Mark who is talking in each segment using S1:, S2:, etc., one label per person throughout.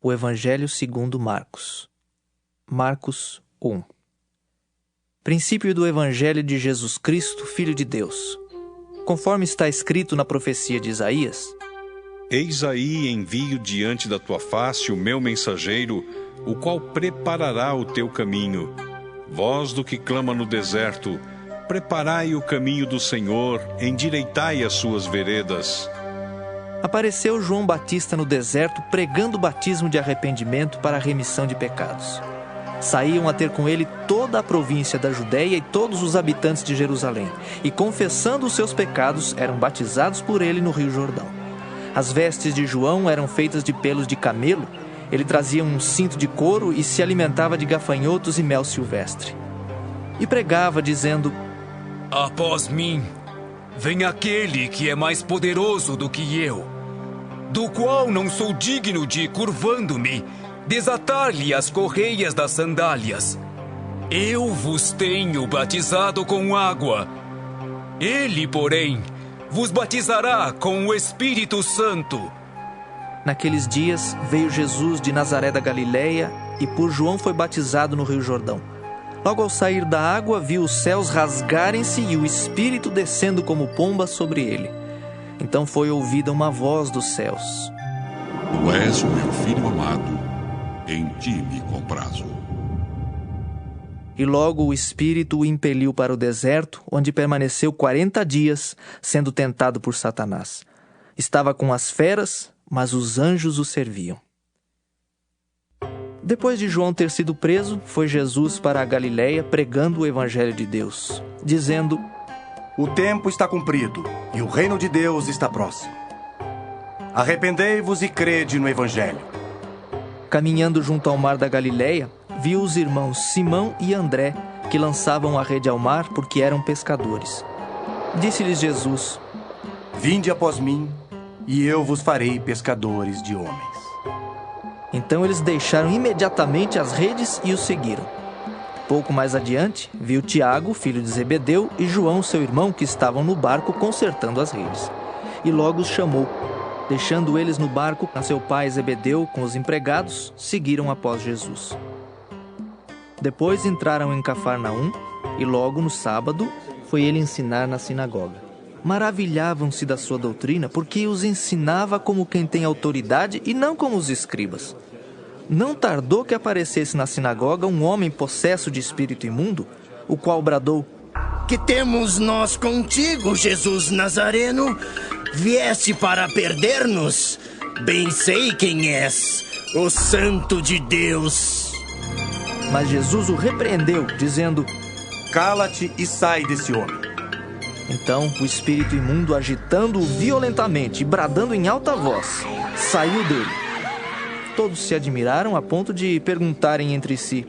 S1: O Evangelho segundo Marcos. Marcos 1. Princípio do Evangelho de Jesus Cristo, Filho de Deus. Conforme está escrito na profecia de Isaías:
S2: Eis aí envio diante da tua face o meu mensageiro, o qual preparará o teu caminho. Voz do que clama no deserto, preparai o caminho do Senhor, endireitai as suas veredas.
S1: Apareceu João Batista no deserto pregando o batismo de arrependimento para a remissão de pecados. Saíam a ter com ele toda a província da Judéia e todos os habitantes de Jerusalém, e confessando os seus pecados, eram batizados por ele no Rio Jordão. As vestes de João eram feitas de pelos de camelo, ele trazia um cinto de couro e se alimentava de gafanhotos e mel silvestre. E pregava, dizendo:
S3: Após mim, vem aquele que é mais poderoso do que eu, do qual não sou digno de, curvando-me, desatar-lhe as correias das sandálias. Eu vos tenho batizado com água. Ele, porém, vos batizará com o Espírito Santo.
S1: Naqueles dias veio Jesus de Nazaré da Galileia e por João foi batizado no Rio Jordão. Logo ao sair da água, viu os céus rasgarem-se e o Espírito descendo como pomba sobre ele. Então foi ouvida uma voz dos céus:
S4: Tu és o meu filho amado, em ti me comprazo.
S1: E logo o Espírito o impeliu para o deserto, onde permaneceu 40 dias, sendo tentado por Satanás. Estava com as feras, mas os anjos o serviam. Depois de João ter sido preso, foi Jesus para a Galileia pregando o Evangelho de Deus, dizendo:
S5: O tempo está cumprido e o reino de Deus está próximo. Arrependei-vos e crede no Evangelho.
S1: Caminhando junto ao mar da Galileia, viu os irmãos Simão e André, que lançavam a rede ao mar porque eram pescadores. Disse-lhes Jesus:
S5: Vinde após mim, e eu vos farei pescadores de homens.
S1: Então eles deixaram imediatamente as redes e o seguiram. Pouco mais adiante, viu Tiago, filho de Zebedeu, e João, seu irmão, que estavam no barco consertando as redes. E logo os chamou. Deixando eles no barco, a seu pai Zebedeu com os empregados, seguiram após Jesus. Depois entraram em Cafarnaum, e logo no sábado foi ele ensinar na sinagoga. Maravilhavam-se da sua doutrina, porque os ensinava como quem tem autoridade e não como os escribas. Não tardou que aparecesse na sinagoga um homem possesso de espírito imundo, o qual bradou:
S6: Que temos nós contigo, Jesus Nazareno? Vieste para perder-nos? Bem sei quem és, o Santo de Deus.
S1: Mas Jesus o repreendeu, dizendo:
S5: Cala-te e sai desse homem.
S1: Então o espírito imundo, agitando-o violentamente e bradando em alta voz, saiu dele. Todos se admiraram a ponto de perguntarem entre si: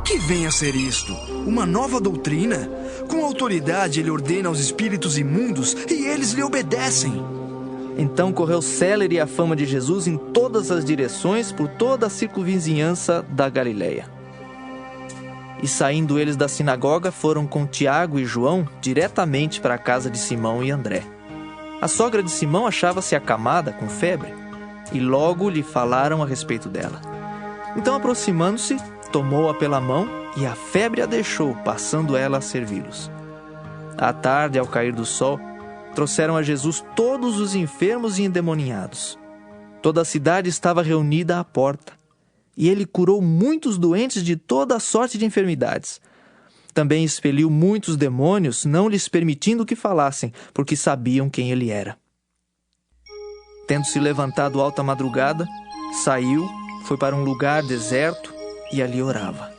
S7: Que vem a ser isto? Uma nova doutrina? Com autoridade ele ordena aos espíritos imundos e eles lhe obedecem.
S1: Então correu célere a fama de Jesus em todas as direções por toda a circunvizinhança da Galileia. E saindo eles da sinagoga, foram com Tiago e João diretamente para a casa de Simão e André. A sogra de Simão achava-se acamada com febre, e logo lhe falaram a respeito dela. Então, aproximando-se, tomou-a pela mão, e a febre a deixou, passando ela a servi-los. À tarde, ao cair do sol, trouxeram a Jesus todos os enfermos e endemoniados. Toda a cidade estava reunida à porta. E ele curou muitos doentes de toda a sorte de enfermidades. Também expeliu muitos demônios, não lhes permitindo que falassem, porque sabiam quem ele era. Tendo-se levantado alta madrugada, saiu, foi para um lugar deserto e ali orava.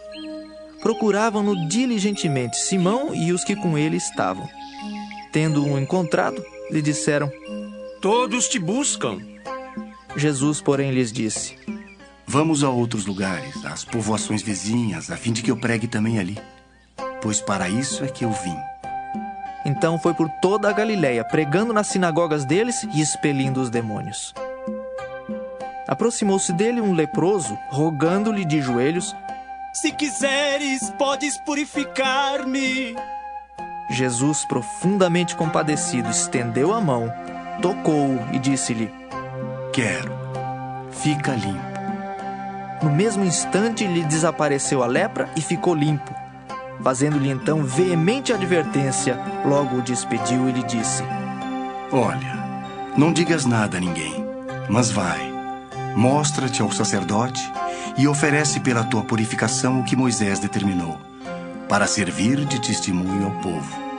S1: Procuravam-no diligentemente Simão e os que com ele estavam. Tendo-o encontrado, lhe disseram:
S7: Todos te buscam.
S1: Jesus, porém, lhes disse:
S5: Vamos a outros lugares, às povoações vizinhas, a fim de que eu pregue também ali. Pois para isso é que eu vim.
S1: Então foi por toda a Galileia, pregando nas sinagogas deles e expelindo os demônios. Aproximou-se dele um leproso, rogando-lhe de joelhos:
S8: Se quiseres, podes purificar-me.
S1: Jesus, profundamente compadecido, estendeu a mão, tocou-o e disse-lhe:
S5: Quero, fica limpo.
S1: No mesmo instante lhe desapareceu a lepra e ficou limpo. Fazendo-lhe então veemente advertência, logo o despediu e lhe disse:
S5: Olha, não digas nada a ninguém, mas vai, mostra-te ao sacerdote e oferece pela tua purificação o que Moisés determinou, para servir de testemunho ao povo.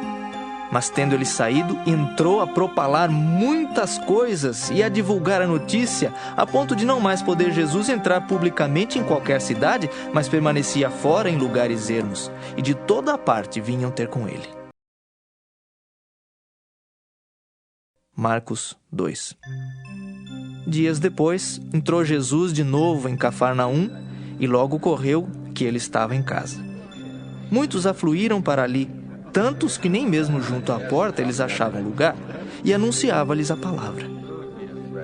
S1: Mas tendo ele saído, entrou a propalar muitas coisas e a divulgar a notícia, a ponto de não mais poder Jesus entrar publicamente em qualquer cidade, mas permanecia fora em lugares ermos, e de toda a parte vinham ter com ele. Marcos 2. Dias depois, entrou Jesus de novo em Cafarnaum, e logo correu que ele estava em casa. Muitos afluíram para ali, tantos que nem mesmo junto à porta eles achavam lugar, e anunciava-lhes a palavra.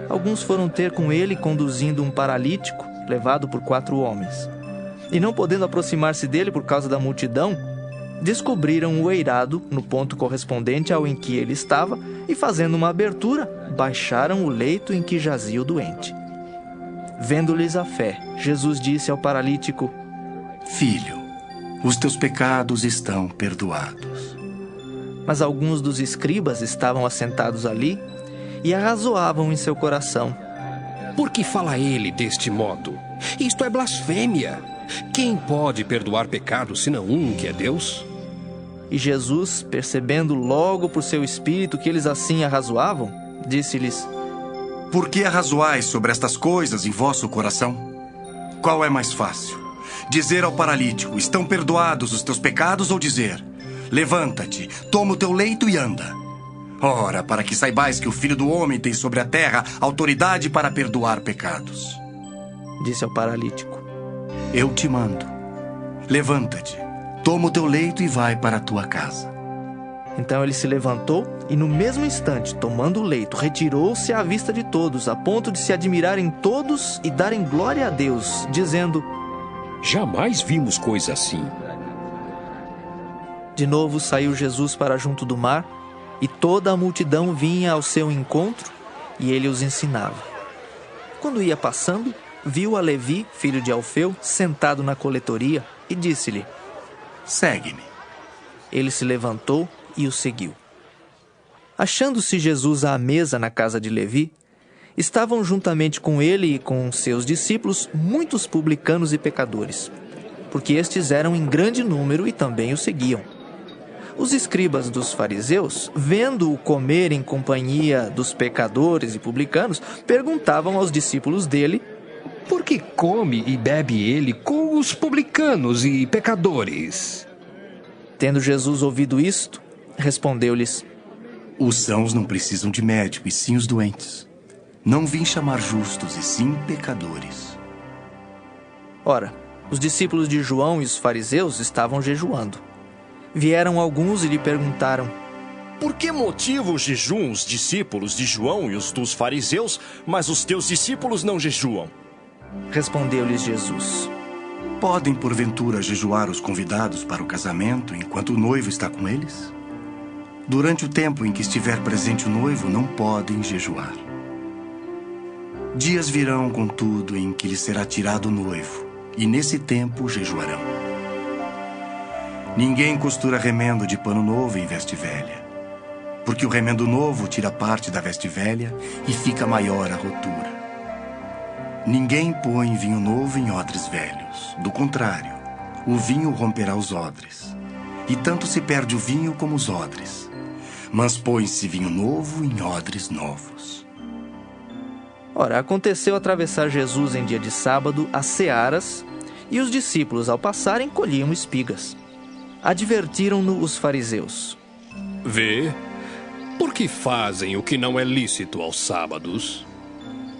S1: Alguns foram ter com ele conduzindo um paralítico, levado por 4 homens. E não podendo aproximar-se dele por causa da multidão, descobriram o eirado no ponto correspondente ao em que ele estava e, fazendo uma abertura, baixaram o leito em que jazia o doente. Vendo-lhes a fé, Jesus disse ao paralítico:
S5: Filho, os teus pecados estão perdoados.
S1: Mas alguns dos escribas estavam assentados ali e arrazoavam em seu coração:
S9: Por que fala ele deste modo? Isto é blasfêmia. Quem pode perdoar pecados senão um, que é Deus?
S1: E Jesus, percebendo logo por seu espírito que eles assim arrazoavam, disse-lhes:
S5: Por que arrazoais sobre estas coisas em vosso coração? Qual é mais fácil? Dizer ao paralítico: estão perdoados os teus pecados, ou dizer: levanta-te, toma o teu leito e anda? Ora, para que saibais que o Filho do Homem tem sobre a terra autoridade para perdoar pecados.
S1: Disse ao paralítico:
S5: Eu te mando, levanta-te, toma o teu leito e vai para a tua casa.
S1: Então ele se levantou e, no mesmo instante, tomando o leito, retirou-se à vista de todos, a ponto de se admirarem todos e darem glória a Deus, dizendo:
S9: Jamais vimos coisa assim.
S1: De novo saiu Jesus para junto do mar, e toda a multidão vinha ao seu encontro, e ele os ensinava. Quando ia passando, viu a Levi, filho de Alfeu, sentado na coletoria, e disse-lhe:
S5: Segue-me.
S1: Ele se levantou e o seguiu. Achando-se Jesus à mesa na casa de Levi, estavam juntamente com ele e com seus discípulos muitos publicanos e pecadores, porque estes eram em grande número e também o seguiam. Os escribas dos fariseus, vendo-o comer em companhia dos pecadores e publicanos, perguntavam aos discípulos dele:
S9: Por que come e bebe ele com os publicanos e pecadores?
S1: Tendo Jesus ouvido isto, respondeu-lhes:
S5: Os sãos não precisam de médico, e sim os doentes. Não vim chamar justos, e sim pecadores.
S1: Ora, os discípulos de João e os fariseus estavam jejuando. Vieram alguns e lhe perguntaram:
S8: Por que motivo jejuam os discípulos de João e os dos fariseus, mas os teus discípulos não jejuam?
S1: Respondeu-lhes Jesus:
S5: Podem, porventura, jejuar os convidados para o casamento enquanto o noivo está com eles? Durante o tempo em que estiver presente o noivo, não podem jejuar. Dias virão, contudo, em que lhes será tirado o noivo, e nesse tempo jejuarão. Ninguém costura remendo de pano novo em veste velha, porque o remendo novo tira parte da veste velha e fica maior a rotura. Ninguém põe vinho novo em odres velhos. Do contrário, o vinho romperá os odres, e tanto se perde o vinho como os odres. Mas põe-se vinho novo em odres novos.
S1: Ora, aconteceu atravessar Jesus em dia de sábado as searas, e os discípulos, ao passarem, colhiam espigas. Advertiram-no os fariseus:
S9: Vê, por que fazem o que não é lícito aos sábados?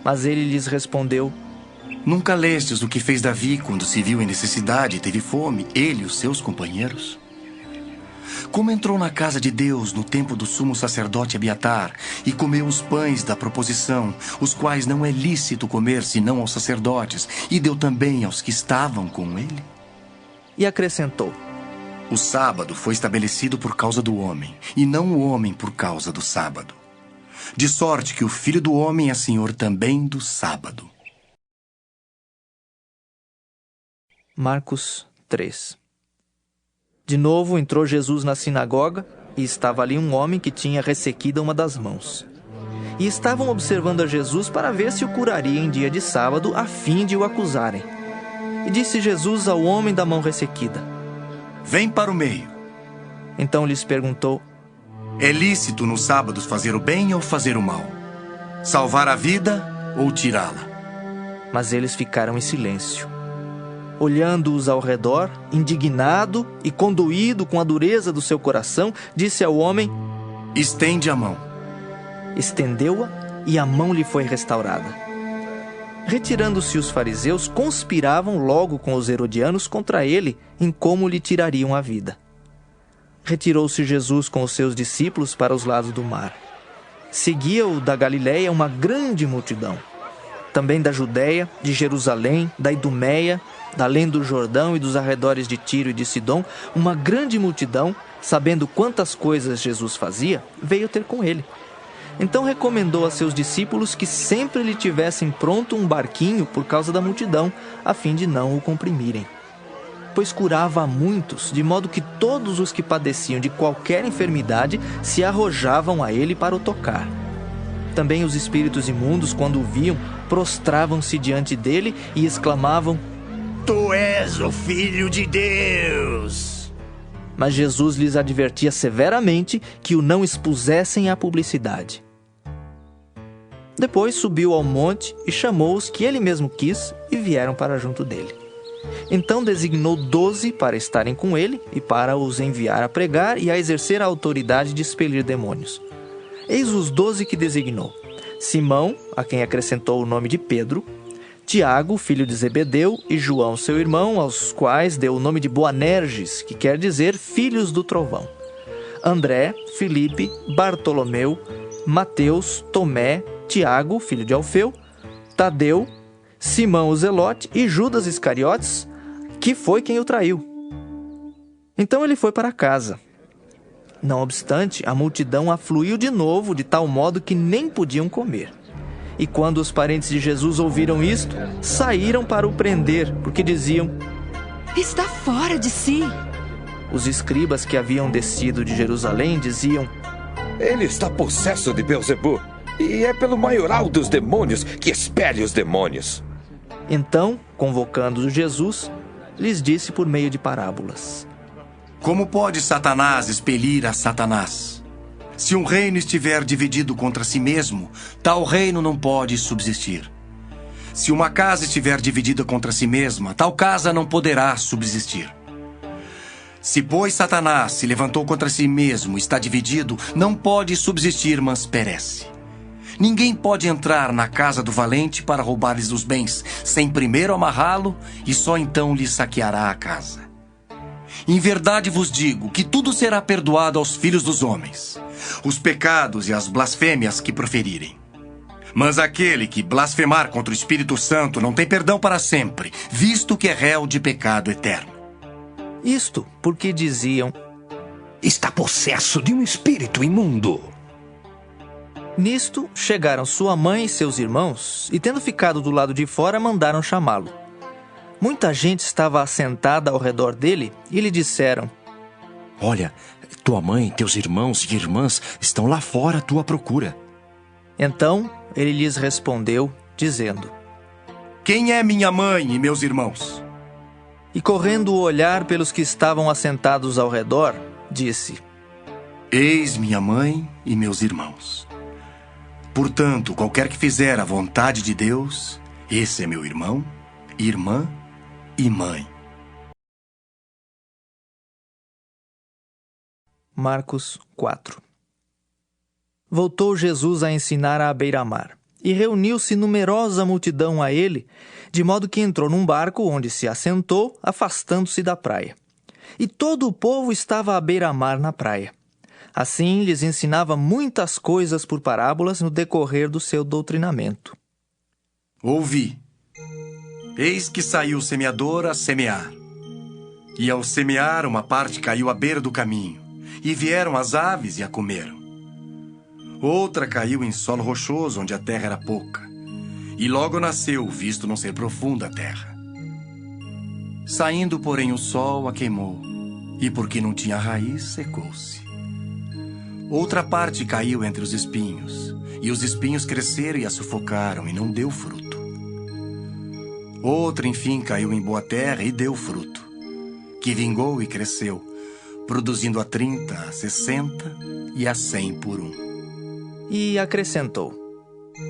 S1: Mas ele lhes respondeu:
S5: Nunca lestes o que fez Davi quando se viu em necessidade e teve fome, ele e os seus companheiros? Como entrou na casa de Deus no tempo do sumo sacerdote Abiatar e comeu os pães da proposição, os quais não é lícito comer senão aos sacerdotes, e deu também aos que estavam com ele?
S1: E acrescentou:
S5: O sábado foi estabelecido por causa do homem, e não o homem por causa do sábado. De sorte que o Filho do Homem é Senhor também do sábado.
S1: Marcos 3. De novo entrou Jesus na sinagoga, e estava ali um homem que tinha ressequida uma das mãos. E estavam observando a Jesus para ver se o curaria em dia de sábado, a fim de o acusarem. E disse Jesus ao homem da mão ressequida:
S5: Vem para o meio.
S1: Então lhes perguntou:
S5: É lícito nos sábados fazer o bem ou fazer o mal? Salvar a vida ou tirá-la?
S1: Mas eles ficaram em silêncio. Olhando-os ao redor, indignado e condoído com a dureza do seu coração, disse ao homem:
S5: Estende a mão.
S1: Estendeu-a e a mão lhe foi restaurada. Retirando-se os fariseus, conspiravam logo com os herodianos contra ele em como lhe tirariam a vida. Retirou-se Jesus com os seus discípulos para os lados do mar. Seguia-o da Galiléia uma grande multidão. Também da Judéia, de Jerusalém, da Idumeia, da além do Jordão e dos arredores de Tiro e de Sidom, uma grande multidão, sabendo quantas coisas Jesus fazia, veio ter com ele. Então recomendou a seus discípulos que sempre lhe tivessem pronto um barquinho por causa da multidão, a fim de não o comprimirem. Pois curava a muitos, de modo que todos os que padeciam de qualquer enfermidade se arrojavam a ele para o tocar. Também os espíritos imundos, quando o viam, prostravam-se diante dele e exclamavam:
S6: Tu és o Filho de Deus!
S1: Mas Jesus lhes advertia severamente que o não expusessem à publicidade. Depois subiu ao monte e chamou os que ele mesmo quis e vieram para junto dele. Então designou 12 para estarem com ele e para os enviar a pregar e a exercer a autoridade de expelir demônios. Eis os 12 que designou: Simão, a quem acrescentou o nome de Pedro, Tiago, filho de Zebedeu, e João, seu irmão, aos quais deu o nome de Boanerges, que quer dizer filhos do trovão. André, Filipe, Bartolomeu, Mateus, Tomé, Tiago, filho de Alfeu, Tadeu, Simão o Zelote e Judas Iscariotes, que foi quem o traiu. Então ele foi para casa. Não obstante, a multidão afluiu de novo, de tal modo que nem podiam comer. E quando os parentes de Jesus ouviram isto, saíram para o prender, porque diziam:
S10: Está fora de si.
S1: Os escribas que haviam descido de Jerusalém diziam:
S11: Ele está possesso de Beelzebu, e é pelo maioral dos demônios que expele os demônios.
S1: Então, convocando Jesus, lhes disse por meio de parábolas:
S5: Como pode Satanás expelir a Satanás? Se um reino estiver dividido contra si mesmo, tal reino não pode subsistir. Se uma casa estiver dividida contra si mesma, tal casa não poderá subsistir. Se, pois, Satanás se levantou contra si mesmo, está dividido, não pode subsistir, mas perece. Ninguém pode entrar na casa do valente para roubar-lhes os bens, sem primeiro amarrá-lo, e só então lhe saqueará a casa. Em verdade vos digo que tudo será perdoado aos filhos dos homens, os pecados e as blasfêmias que proferirem. Mas aquele que blasfemar contra o Espírito Santo não tem perdão para sempre, visto que é réu de pecado eterno.
S1: Isto porque diziam:
S9: Está possesso de um espírito imundo.
S1: Nisto chegaram sua mãe e seus irmãos, e tendo ficado do lado de fora, mandaram chamá-lo. Muita gente estava assentada ao redor dele e lhe disseram:
S8: Olha, tua mãe, teus irmãos e irmãs estão lá fora à tua procura.
S1: Então ele lhes respondeu, dizendo:
S5: Quem é minha mãe e meus irmãos?
S1: E correndo o olhar pelos que estavam assentados ao redor, disse:
S5: Eis minha mãe e meus irmãos. Portanto, qualquer que fizer a vontade de Deus, esse é meu irmão, irmã e mãe.
S1: Marcos 4. Voltou Jesus a ensinar à beira-mar, e reuniu-se numerosa multidão a ele, de modo que entrou num barco onde se assentou, afastando-se da praia. E todo o povo estava à beira-mar na praia. Assim lhes ensinava muitas coisas por parábolas no decorrer do seu doutrinamento.
S5: Ouvi. Eis que saiu o semeador a semear. E ao semear, uma parte caiu à beira do caminho, e vieram as aves e a comeram. Outra caiu em solo rochoso, onde a terra era pouca, e logo nasceu, visto não ser profunda a terra. Saindo, porém, o sol a queimou, e porque não tinha raiz, secou-se. Outra parte caiu entre os espinhos, e os espinhos cresceram e a sufocaram, e não deu fruto. Outra, enfim, caiu em boa terra e deu fruto, que vingou e cresceu, produzindo a 30, a 60 e a 100 por um.
S1: E acrescentou: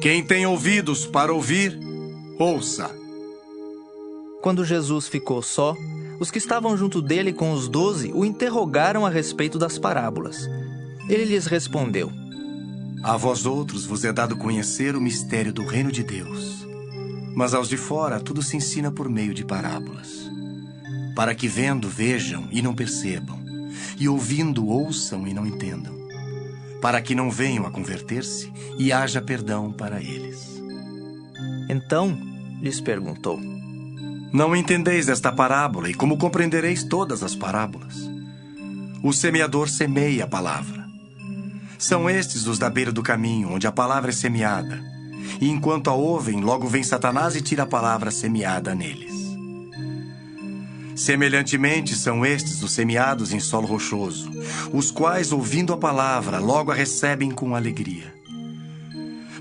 S5: Quem tem ouvidos para ouvir, ouça.
S1: Quando Jesus ficou só, os que estavam junto dele com os 12 o interrogaram a respeito das parábolas. Ele lhes respondeu:
S5: A vós outros vos é dado conhecer o mistério do reino de Deus, mas aos de fora tudo se ensina por meio de parábolas, para que vendo vejam e não percebam, e ouvindo ouçam e não entendam, para que não venham a converter-se e haja perdão para eles.
S1: Então lhes perguntou:
S5: Não entendeis esta parábola, e como compreendereis todas as parábolas? O semeador semeia a palavra. São estes os da beira do caminho, onde a palavra é semeada. E enquanto a ouvem, logo vem Satanás e tira a palavra semeada neles. Semelhantemente, são estes os semeados em solo rochoso, os quais, ouvindo a palavra, logo a recebem com alegria.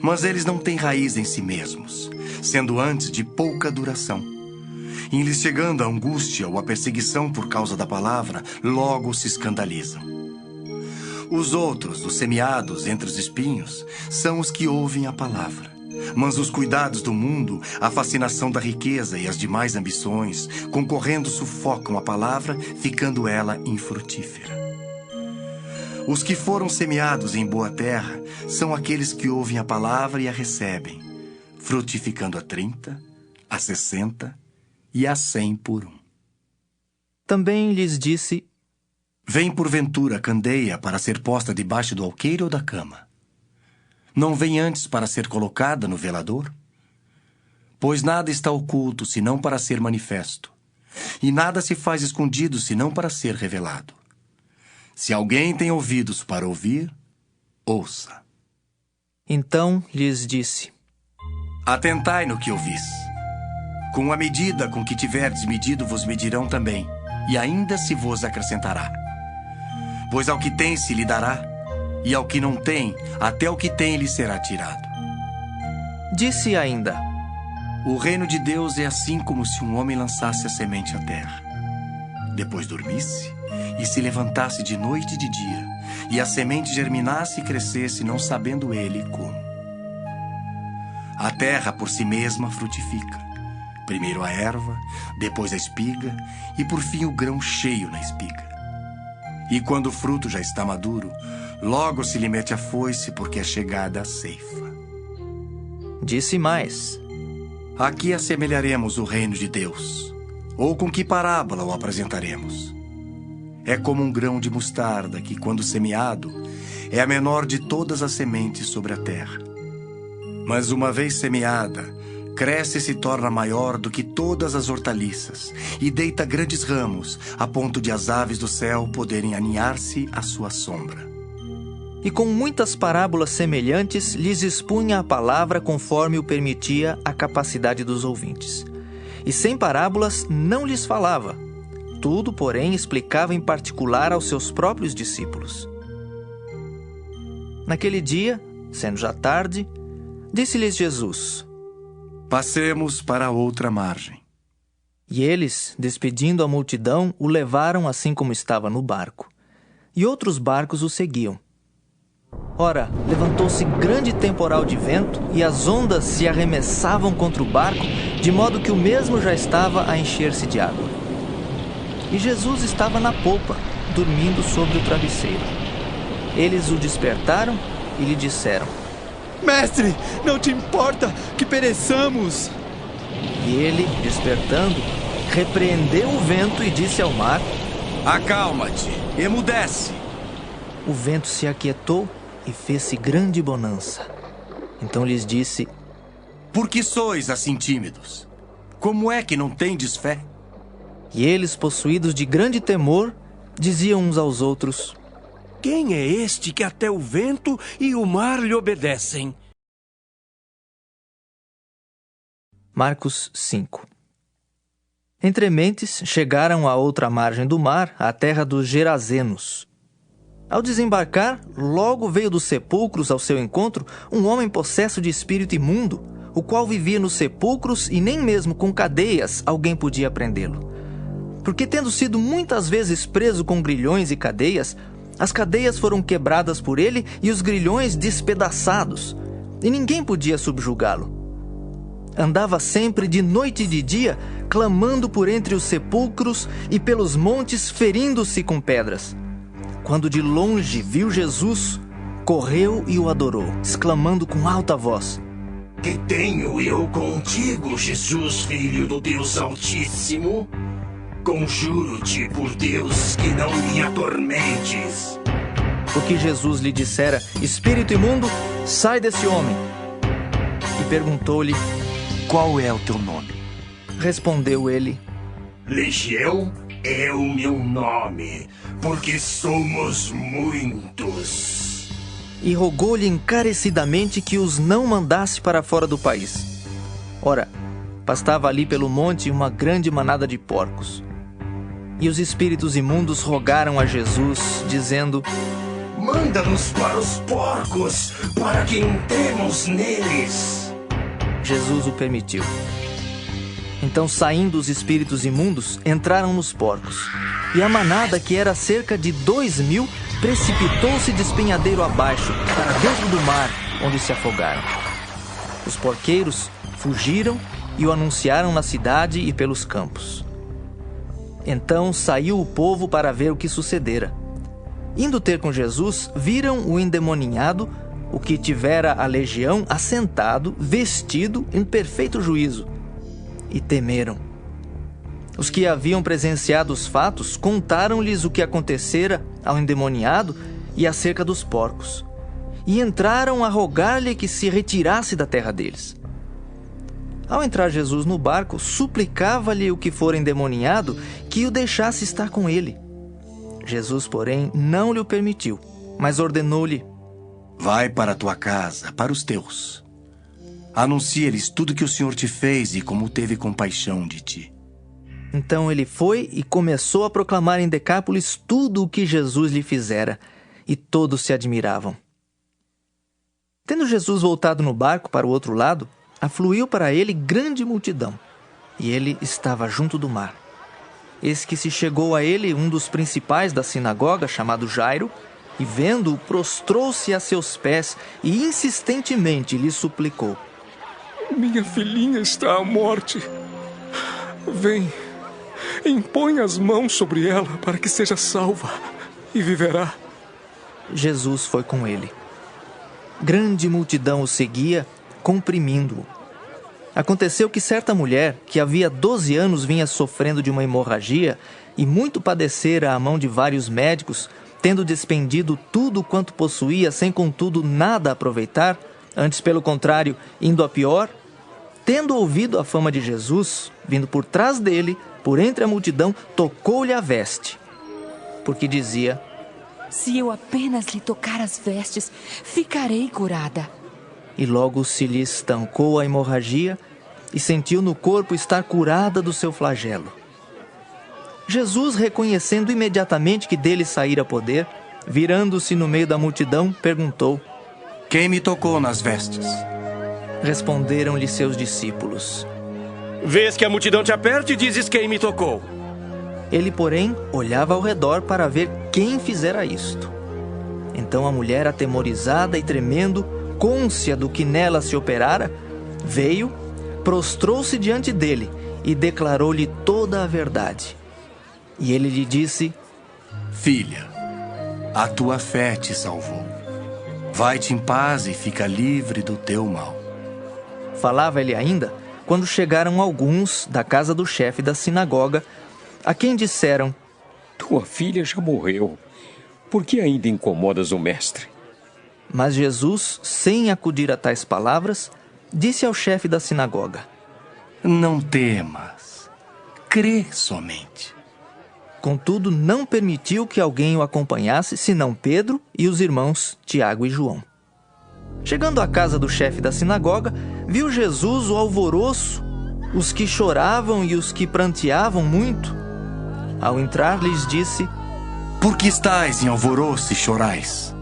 S5: Mas eles não têm raiz em si mesmos, sendo antes de pouca duração. Em lhes chegando a angústia ou a perseguição por causa da palavra, logo se escandalizam. Os outros, os semeados entre os espinhos, são os que ouvem a palavra. Mas os cuidados do mundo, a fascinação da riqueza e as demais ambições, concorrendo, sufocam a palavra, ficando ela infrutífera. Os que foram semeados em boa terra são aqueles que ouvem a palavra e a recebem, frutificando a 30, a 60 e a 100 por um.
S1: Também lhes disse:
S5: Vem porventura candeia para ser posta debaixo do alqueire ou da cama? Não vem antes para ser colocada no velador? Pois nada está oculto, senão para ser manifesto, e nada se faz escondido, senão para ser revelado. Se alguém tem ouvidos para ouvir, ouça.
S1: Então lhes disse:
S5: Atentai no que ouvis. Com a medida com que tiverdes medido, vos medirão também, e ainda se vos acrescentará. Pois ao que tem se lhe dará, e ao que não tem, até o que tem lhe será tirado.
S1: Disse ainda:
S5: O reino de Deus é assim como se um homem lançasse a semente à terra. Depois dormisse e se levantasse de noite e de dia, e a semente germinasse e crescesse, não sabendo ele como. A terra por si mesma frutifica. Primeiro a erva, depois a espiga, e por fim o grão cheio na espiga. E quando o fruto já está maduro, logo se lhe mete a foice, porque é chegada a ceifa.
S1: Disse mais:
S5: Aqui assemelharemos o reino de Deus, ou com que parábola o apresentaremos? É como um grão de mostarda que, quando semeado, é a menor de todas as sementes sobre a terra. Mas uma vez semeada, cresce e se torna maior do que todas as hortaliças, e deita grandes ramos, a ponto de as aves do céu poderem aninhar-se à sua sombra.
S1: E com muitas parábolas semelhantes lhes expunha a palavra conforme o permitia a capacidade dos ouvintes. E sem parábolas não lhes falava. Tudo, porém, explicava em particular aos seus próprios discípulos. Naquele dia, sendo já tarde, disse-lhes Jesus:
S5: Passemos para a outra margem.
S1: E eles, despedindo a multidão, o levaram assim como estava no barco. E outros barcos o seguiam. Ora, levantou-se grande temporal de vento, e as ondas se arremessavam contra o barco, de modo que o mesmo já estava a encher-se de água. E Jesus estava na popa, dormindo sobre o travesseiro. Eles o despertaram e lhe disseram:
S12: Mestre, não te importa que pereçamos?
S1: E ele, despertando, repreendeu o vento e disse ao mar:
S5: Acalma-te, emudece.
S1: O vento se aquietou e fez-se grande bonança. Então lhes disse:
S5: Por que sois assim tímidos? Como é que não tendes fé?
S1: E eles, possuídos de grande temor, diziam uns aos outros:
S13: Quem é este que até o vento e o mar lhe obedecem?
S1: Marcos 5. Entre mentes, chegaram à outra margem do mar, à terra dos Gerazenos. Ao desembarcar, logo veio dos sepulcros ao seu encontro um homem possesso de espírito imundo, o qual vivia nos sepulcros e nem mesmo com cadeias alguém podia prendê-lo. Porque tendo sido muitas vezes preso com grilhões e cadeias, as cadeias foram quebradas por ele e os grilhões despedaçados, e ninguém podia subjugá-lo. Andava sempre de noite e de dia, clamando por entre os sepulcros e pelos montes, ferindo-se com pedras. Quando de longe viu Jesus, correu e o adorou, exclamando com alta voz:
S6: Que tenho eu contigo, Jesus, Filho do Deus Altíssimo? Conjuro-te por Deus que não me atormentes.
S1: Porque Jesus lhe dissera: Espírito imundo, sai desse homem. E perguntou-lhe:
S5: Qual é o teu nome?
S1: Respondeu ele:
S6: Legião é o meu nome, porque somos muitos.
S1: E rogou-lhe encarecidamente que os não mandasse para fora do país. Ora, pastava ali pelo monte uma grande manada de porcos. E os espíritos imundos rogaram a Jesus, dizendo:
S6: Manda-nos para os porcos, para que entremos neles.
S1: Jesus o permitiu. Então, saindo os espíritos imundos, entraram nos porcos. E a manada, que era cerca de 2.000, precipitou-se despenhadeiro abaixo, para dentro do mar, onde se afogaram. Os porqueiros fugiram e o anunciaram na cidade e pelos campos. Então saiu o povo para ver o que sucedera. Indo ter com Jesus, viram o endemoninhado, o que tivera a legião, assentado, vestido, em perfeito juízo, e temeram. Os que haviam presenciado os fatos contaram-lhes o que acontecera ao endemoniado e acerca dos porcos, e entraram a rogar-lhe que se retirasse da terra deles. Ao entrar Jesus no barco, suplicava-lhe o que fora endemoniado que o deixasse estar com ele. Jesus, porém, não lhe o permitiu, mas ordenou-lhe:
S5: Vai para a tua casa, para os teus. Anuncia-lhes tudo que o Senhor te fez e como teve compaixão de ti.
S1: Então ele foi e começou a proclamar em Decápolis tudo o que Jesus lhe fizera, e todos se admiravam. Tendo Jesus voltado no barco para o outro lado, afluiu para ele grande multidão, e ele estava junto do mar. Eis que se chegou a ele um dos principais da sinagoga, chamado Jairo, e vendo-o, prostrou-se a seus pés e insistentemente lhe suplicou:
S14: Minha filhinha está à morte. Vem, impõe as mãos sobre ela para que seja salva e viverá.
S1: Jesus foi com ele. Grande multidão o seguia, comprimindo-o. Aconteceu que certa mulher, que havia 12 anos vinha sofrendo de uma hemorragia e muito padecera à mão de vários médicos, tendo despendido tudo quanto possuía, sem contudo nada aproveitar, antes pelo contrário, indo a pior, tendo ouvido a fama de Jesus, vindo por trás dele, por entre a multidão, tocou-lhe a veste, porque dizia:
S10: Se eu apenas lhe tocar as vestes, ficarei curada.
S1: E logo se lhe estancou a hemorragia e sentiu no corpo estar curada do seu flagelo. Jesus, reconhecendo imediatamente que dele saíra poder, virando-se no meio da multidão, perguntou:
S5: Quem me tocou nas vestes?
S1: Responderam-lhe seus discípulos:
S8: Vês que a multidão te aperta e dizes quem me tocou.
S1: Ele, porém, olhava ao redor para ver quem fizera isto. Então a mulher, atemorizada e tremendo, cônscia do que nela se operara, veio, prostrou-se diante dele e declarou-lhe toda a verdade. E ele lhe disse:
S5: Filha, a tua fé te salvou. Vai-te em paz e fica livre do teu mal.
S1: Falava ele ainda, quando chegaram alguns da casa do chefe da sinagoga, a quem disseram:
S9: Tua filha já morreu. Por que ainda incomodas o mestre?
S1: Mas Jesus, sem acudir a tais palavras, disse ao chefe da sinagoga:
S5: Não temas, crê somente.
S1: Contudo, não permitiu que alguém o acompanhasse, senão Pedro e os irmãos Tiago e João. Chegando à casa do chefe da sinagoga, viu Jesus o alvoroço os que choravam e os que pranteavam muito. Ao entrar, lhes disse:
S5: Por que estáis em alvoroço e chorais?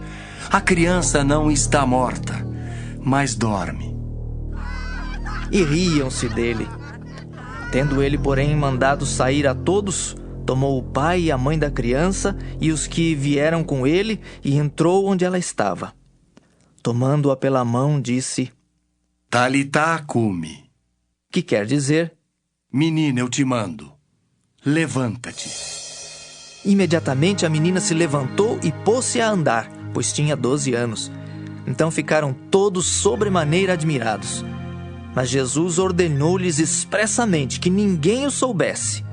S5: A criança não está morta, mas dorme.
S1: E riam-se dele. Tendo ele, porém, mandado sair a todos, tomou o pai e a mãe da criança e os que vieram com ele e entrou onde ela estava. Tomando-a pela mão, disse:
S5: Talitá cumi,
S1: que quer dizer:
S5: Menina, eu te mando, levanta-te.
S1: Imediatamente a menina se levantou e pôs-se a andar, pois tinha 12 anos. Então ficaram todos sobremaneira admirados. Mas Jesus ordenou-lhes expressamente que ninguém o soubesse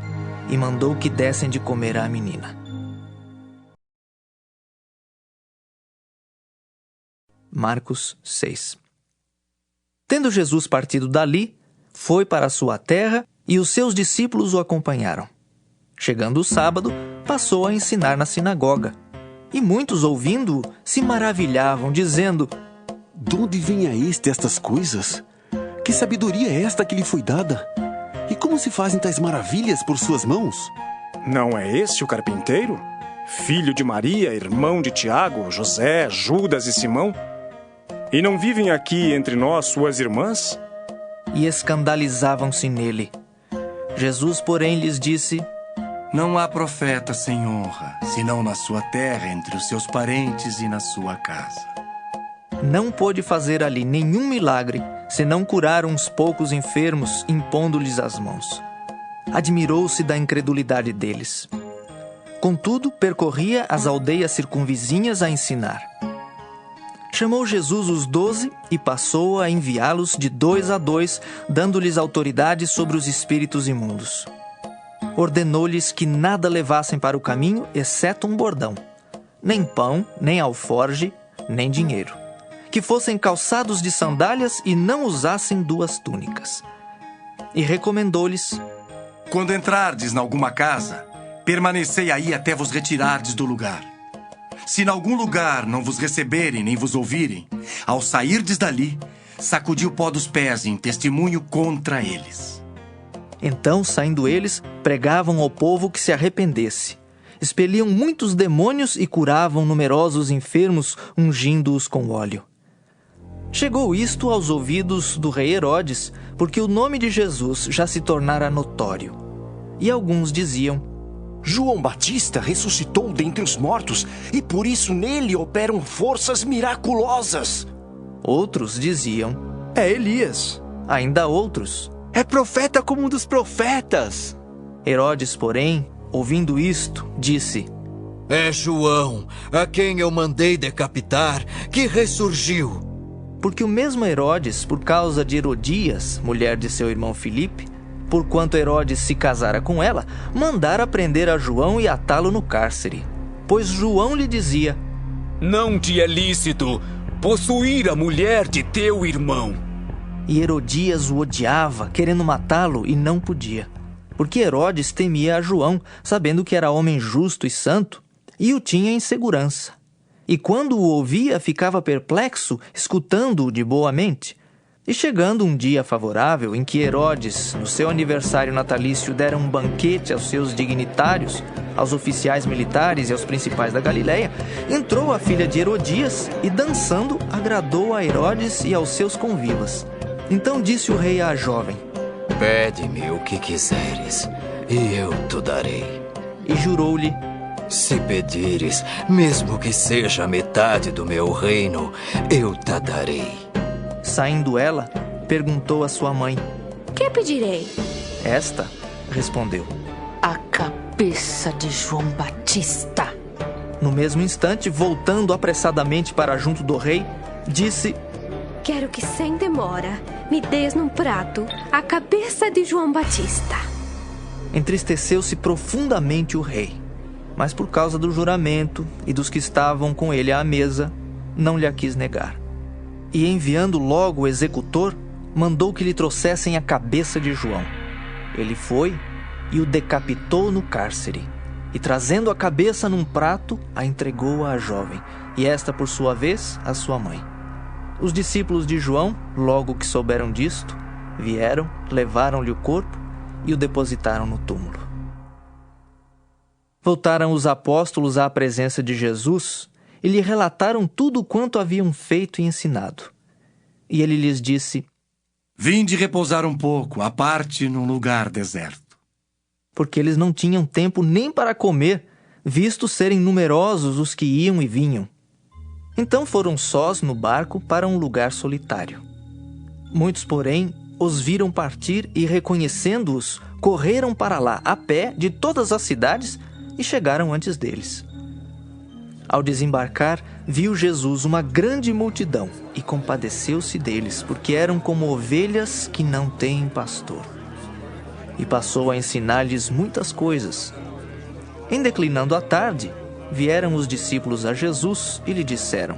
S1: e mandou que dessem de comer à menina. Marcos 6. Tendo Jesus partido dali, foi para a sua terra e os seus discípulos o acompanharam. Chegando o sábado, passou a ensinar na sinagoga. E muitos, ouvindo-o, se maravilhavam, dizendo:
S15: De onde vem a este estas coisas? Que sabedoria é esta que lhe foi dada? E como se fazem tais maravilhas por suas mãos?
S16: Não é este o carpinteiro? Filho de Maria, irmão de Tiago, José, Judas e Simão? E não vivem aqui entre nós suas irmãs?
S1: E escandalizavam-se nele. Jesus, porém, lhes disse:
S5: Não há profeta sem honra, senão na sua terra, entre os seus parentes e na sua casa.
S1: Não pôde fazer ali nenhum milagre, senão curar uns poucos enfermos, impondo-lhes as mãos. Admirou-se da incredulidade deles. Contudo, percorria as aldeias circunvizinhas a ensinar. Chamou Jesus os 12 e passou a enviá-los de 2 a 2, dando-lhes autoridade sobre os espíritos imundos. Ordenou-lhes que nada levassem para o caminho, exceto um bordão, nem pão, nem alforge, nem dinheiro. Que fossem calçados de sandálias e não usassem 2 túnicas. E recomendou-lhes:
S5: Quando entrardes em alguma casa, permanecei aí até vos retirardes do lugar. Se em algum lugar não vos receberem nem vos ouvirem, ao sairdes dali, sacudi o pó dos pés em testemunho contra eles.
S1: Então, saindo eles, pregavam ao povo que se arrependesse. Expeliam muitos demônios e curavam numerosos enfermos, ungindo-os com óleo. Chegou isto aos ouvidos do rei Herodes, porque o nome de Jesus já se tornara notório. E alguns diziam:
S8: João Batista ressuscitou dentre os mortos, e por isso nele operam forças miraculosas.
S1: Outros diziam:
S12: É Elias.
S1: Ainda outros:
S12: É profeta como um dos profetas.
S1: Herodes, porém, ouvindo isto, disse:
S17: É João, a quem eu mandei decapitar, que ressurgiu.
S1: Porque o mesmo Herodes, por causa de Herodias, mulher de seu irmão Filipe, porquanto Herodes se casara com ela, mandara prender a João e atá-lo no cárcere. Pois João lhe dizia:
S3: Não te é lícito possuir a mulher de teu irmão.
S1: E Herodias o odiava, querendo matá-lo, e não podia. Porque Herodes temia a João, sabendo que era homem justo e santo, e o tinha em segurança. E quando o ouvia, ficava perplexo, escutando-o de boa mente. E chegando um dia favorável, em que Herodes, no seu aniversário natalício, dera um banquete aos seus dignitários, aos oficiais militares e aos principais da Galileia, entrou a filha de Herodias e, dançando, agradou a Herodes e aos seus convivas. Então disse o rei à jovem:
S17: Pede-me o que quiseres, e eu te darei.
S1: E jurou-lhe:
S17: Se pedires, mesmo que seja metade do meu reino, eu te darei.
S1: Saindo ela, perguntou à sua mãe:
S18: Que pedirei?
S1: Esta respondeu:
S10: A cabeça de João Batista.
S1: No mesmo instante, voltando apressadamente para junto do rei, disse:
S18: Quero que sem demora me des num prato a cabeça de João Batista.
S1: Entristeceu-se profundamente o rei, mas por causa do juramento e dos que estavam com ele à mesa, não lhe a quis negar. E enviando logo o executor, mandou que lhe trouxessem a cabeça de João. Ele foi e o decapitou no cárcere, e trazendo a cabeça num prato, a entregou à jovem, e esta, por sua vez, à sua mãe. Os discípulos de João, logo que souberam disto, Vieram, levaram-lhe o corpo e o depositaram no túmulo. Voltaram os apóstolos à presença de Jesus e lhe relataram tudo quanto haviam feito e ensinado. E ele lhes disse:
S5: Vinde repousar um pouco, à parte num lugar deserto.
S1: Porque eles não tinham tempo nem para comer, visto serem numerosos os que iam e vinham. Então foram sós no barco para um lugar solitário. Muitos, porém, os viram partir e, reconhecendo-os, correram para lá a pé de todas as cidades e chegaram antes deles. Ao desembarcar, viu Jesus uma grande multidão e compadeceu-se deles, porque eram como ovelhas que não têm pastor. E passou a ensinar-lhes muitas coisas. Em declinando a tarde, vieram os discípulos a Jesus e lhe disseram: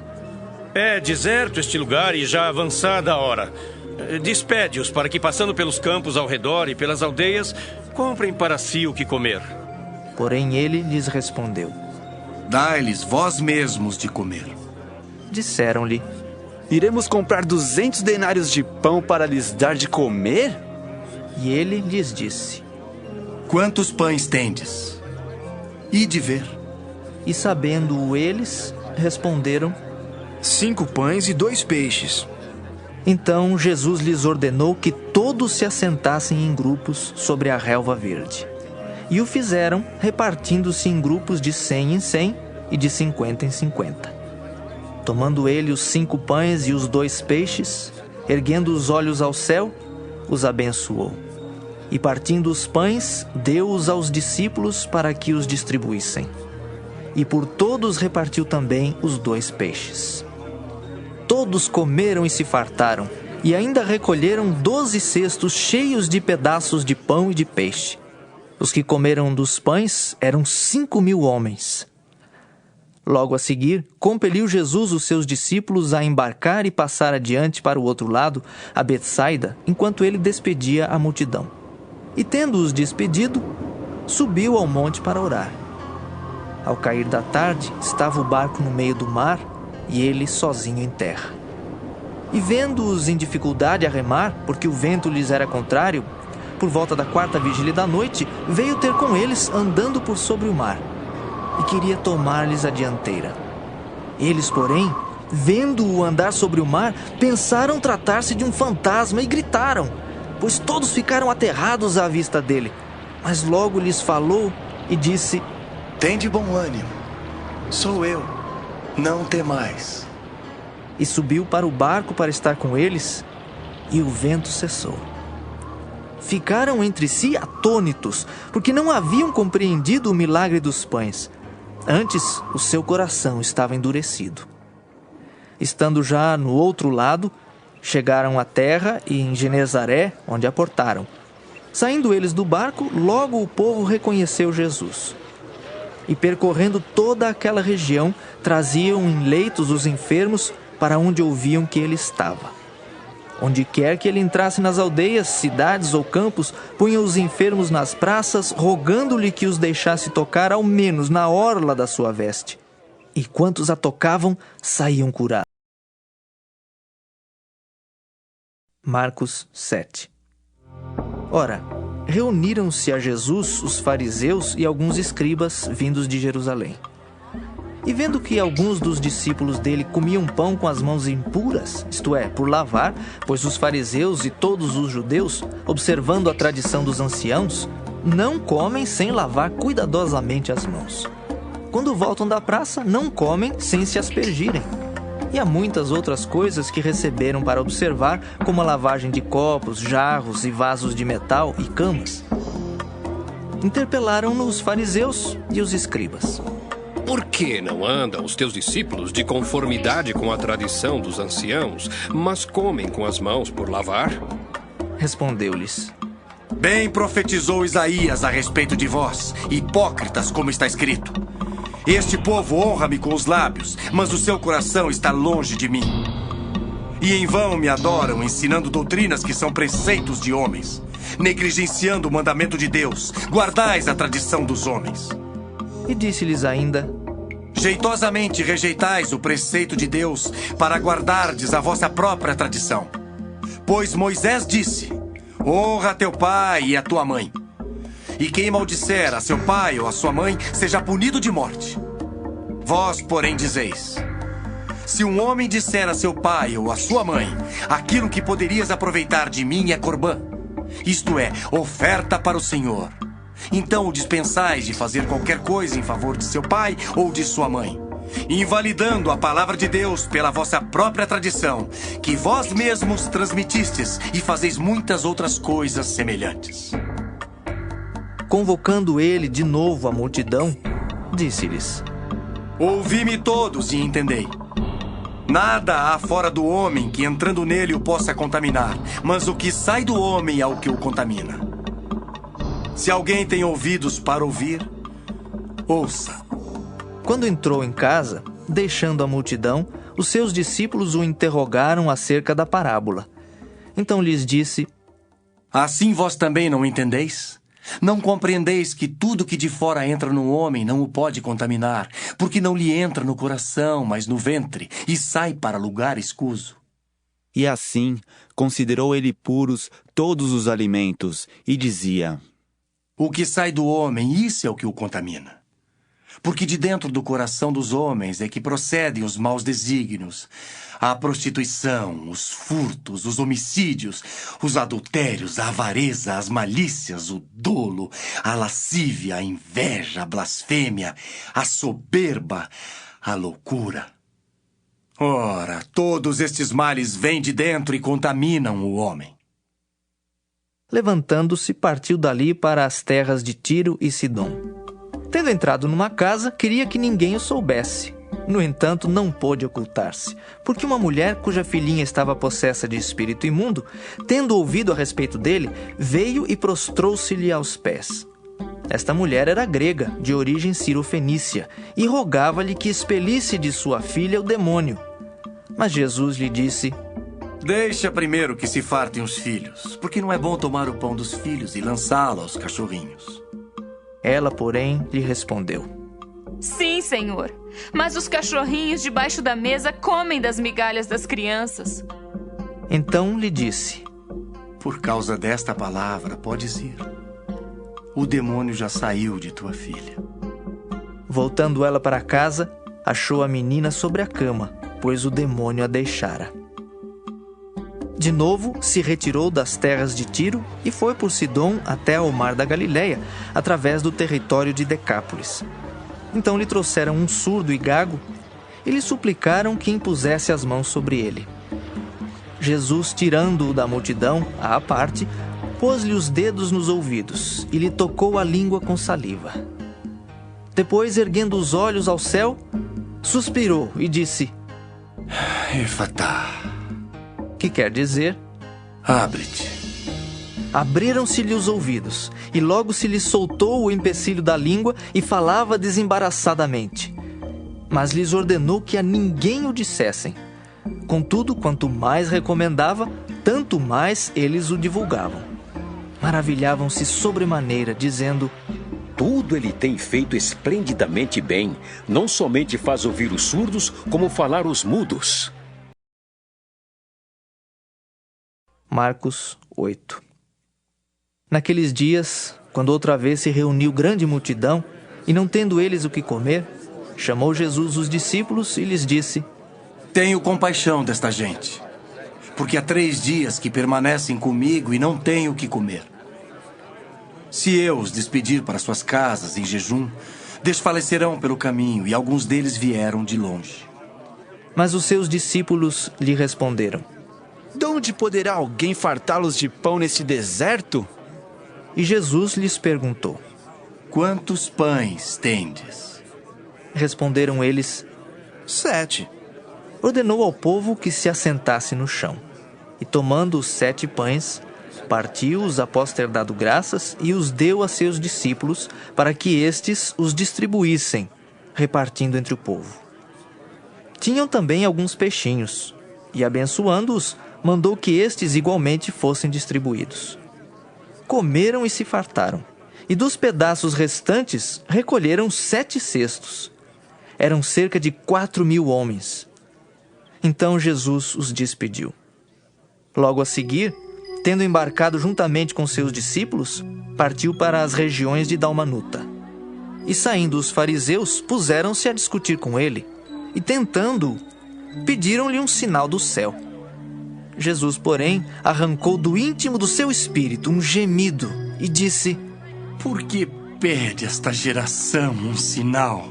S19: É deserto este lugar e já avançada a hora. Despede-os para que, passando pelos campos ao redor e pelas aldeias, comprem para si o que comer.
S1: Porém ele lhes respondeu:
S5: Dai-lhes vós mesmos de comer.
S1: Disseram-lhe:
S12: Iremos comprar 200 denários de pão para lhes dar de comer?
S1: E ele lhes disse:
S5: Quantos pães tendes? Ide ver.
S1: E sabendo-o eles, responderam:
S7: 5 pães e 2 peixes.
S1: Então Jesus lhes ordenou que todos se assentassem em grupos sobre a relva verde. E o fizeram, repartindo-se em grupos de 100 em 100 e de 50 em 50. Tomando ele os 5 pães e os 2 peixes, erguendo os olhos ao céu, os abençoou. E partindo os pães, deu-os aos discípulos para que os distribuíssem. E por todos repartiu também os 2 peixes. Todos comeram e se fartaram, e ainda recolheram 12 cestos cheios de pedaços de pão e de peixe. Os que comeram dos pães eram 5.000 homens. Logo a seguir, compeliu Jesus os seus discípulos a embarcar e passar adiante para o outro lado, a Betsaida, enquanto ele despedia a multidão. E tendo-os despedido, subiu ao monte para orar. Ao cair da tarde, estava o barco no meio do mar e ele sozinho em terra. E vendo-os em dificuldade a remar, porque o vento lhes era contrário, por volta da 4ª vigília da noite, veio ter com eles andando por sobre o mar, e queria tomar-lhes a dianteira. Eles, porém, vendo-o andar sobre o mar, pensaram tratar-se de um fantasma e gritaram, pois todos ficaram aterrados à vista dele. Mas logo lhes falou e disse:
S5: Tende bom ânimo, sou eu, não temais.
S1: E subiu para o barco para estar com eles, e o vento cessou. Ficaram entre si atônitos, porque não haviam compreendido o milagre dos pães. Antes, o seu coração estava endurecido. Estando já no outro lado, chegaram à terra e em Genezaré, onde aportaram. Saindo eles do barco, logo o povo reconheceu Jesus. E percorrendo toda aquela região, traziam em leitos os enfermos para onde ouviam que ele estava. Onde quer que ele entrasse nas aldeias, cidades ou campos, punha os enfermos nas praças, rogando-lhe que os deixasse tocar ao menos na orla da sua veste. E quantos a tocavam, saíam curados. Marcos 7. Ora, reuniram-se a Jesus os fariseus e alguns escribas vindos de Jerusalém. E vendo que alguns dos discípulos dele comiam pão com as mãos impuras, isto é, por lavar, pois os fariseus e todos os judeus, observando a tradição dos anciãos, não comem sem lavar cuidadosamente as mãos. Quando voltam da praça, não comem sem se aspergirem. E há muitas outras coisas que receberam para observar, como a lavagem de copos, jarros e vasos de metal e camas. Interpelaram-no os fariseus e os escribas.
S9: Por que não andam os teus discípulos de conformidade com a tradição dos anciãos, mas comem com as mãos por lavar?
S1: Respondeu-lhes:
S5: Bem profetizou Isaías a respeito de vós, hipócritas, como está escrito. Este povo honra-me com os lábios, mas o seu coração está longe de mim. E em vão me adoram, ensinando doutrinas que são preceitos de homens, negligenciando o mandamento de Deus. Guardais a tradição dos homens.
S1: E disse-lhes ainda:
S5: Jeitosamente rejeitais o preceito de Deus para guardardes a vossa própria tradição. Pois Moisés disse: Honra teu pai e a tua mãe. E quem maldisser a seu pai ou a sua mãe, seja punido de morte. Vós, porém, dizeis: se um homem disser a seu pai ou a sua mãe, aquilo que poderias aproveitar de mim é corbã, isto é, oferta para o Senhor, então o dispensais de fazer qualquer coisa em favor de seu pai ou de sua mãe, invalidando a palavra de Deus pela vossa própria tradição, que vós mesmos transmitistes, e fazeis muitas outras coisas semelhantes.
S1: Convocando ele de novo a multidão, disse-lhes:
S5: ouvi-me todos e entendei. Nada há fora do homem que entrando nele o possa contaminar, mas o que sai do homem é o que o contamina. Se alguém tem ouvidos para ouvir, ouça.
S1: Quando entrou em casa, deixando a multidão, os seus discípulos o interrogaram acerca da parábola. Então lhes disse:
S5: assim vós também não entendeis? Não compreendeis que tudo que de fora entra no homem não o pode contaminar, porque não lhe entra no coração, mas no ventre, e sai para lugar escuso?
S12: E assim, considerou ele puros todos os alimentos, e dizia:
S5: o que sai do homem, isso é o que o contamina. Porque de dentro do coração dos homens é que procedem os maus desígnios, a prostituição, os furtos, os homicídios, os adultérios, a avareza, as malícias, o dolo, a lascívia, a inveja, a blasfêmia, a soberba, a loucura. Ora, todos estes males vêm de dentro e contaminam o homem.
S1: Levantando-se, partiu dali para as terras de Tiro e Sidom. Tendo entrado numa casa, queria que ninguém o soubesse. No entanto, não pôde ocultar-se, porque uma mulher cuja filhinha estava possessa de espírito imundo, tendo ouvido a respeito dele, veio e prostrou-se-lhe aos pés. Esta mulher era grega, de origem cirofenícia, e rogava-lhe que expelisse de sua filha o demônio. Mas Jesus lhe disse:
S5: deixa primeiro que se fartem os filhos, porque não é bom tomar o pão dos filhos e lançá-lo aos cachorrinhos.
S1: Ela, porém, lhe respondeu:
S10: sim, Senhor, mas os cachorrinhos debaixo da mesa comem das migalhas das crianças.
S1: Então lhe disse:
S5: por causa desta palavra podes ir. O demônio já saiu de tua filha.
S1: Voltando ela para casa, achou a menina sobre a cama, pois o demônio a deixara. De novo, se retirou das terras de Tiro e foi por Sidom até ao mar da Galileia, através do território de Decápolis. Então lhe trouxeram um surdo e gago e lhe suplicaram que impusesse as mãos sobre ele. Jesus, tirando-o da multidão, à parte, pôs-lhe os dedos nos ouvidos e lhe tocou a língua com saliva. Depois, erguendo os olhos ao céu, suspirou e disse:
S5: Efatá,
S1: que quer dizer:
S5: abre-te.
S1: Abriram-se-lhe os ouvidos, e logo se lhe soltou o empecilho da língua e falava desembaraçadamente. Mas lhes ordenou que a ninguém o dissessem. Contudo, quanto mais recomendava, tanto mais eles o divulgavam. Maravilhavam-se sobremaneira, dizendo:
S9: tudo ele tem feito esplendidamente bem. Não somente faz ouvir os surdos, como falar os mudos.
S1: Marcos 8. Naqueles dias, quando outra vez se reuniu grande multidão, e não tendo eles o que comer, chamou Jesus os discípulos e lhes disse:
S5: tenho compaixão desta gente, porque há 3 dias que permanecem comigo e não têm o que comer. Se eu os despedir para suas casas em jejum, desfalecerão pelo caminho, e alguns deles vieram de longe.
S1: Mas os seus discípulos lhe responderam:
S12: de onde poderá alguém fartá-los de pão neste deserto?
S1: E Jesus lhes perguntou:
S5: quantos pães tendes?
S1: Responderam eles:
S12: 7.
S1: Ordenou ao povo que se assentasse no chão. E tomando os 7 pães, partiu-os após ter dado graças e os deu a seus discípulos, para que estes os distribuíssem, repartindo entre o povo. Tinham também alguns peixinhos, e abençoando-os, mandou que estes igualmente fossem distribuídos. Comeram e se fartaram, e dos pedaços restantes recolheram 7 cestos. Eram cerca de 4.000 homens. Então Jesus os despediu. Logo a seguir, tendo embarcado juntamente com seus discípulos, partiu para as regiões de Dalmanuta. E saindo os fariseus, puseram-se a discutir com ele, e tentando-o, pediram-lhe um sinal do céu. Jesus, porém, arrancou do íntimo do seu espírito um gemido e disse:
S5: Por que pede esta geração um sinal?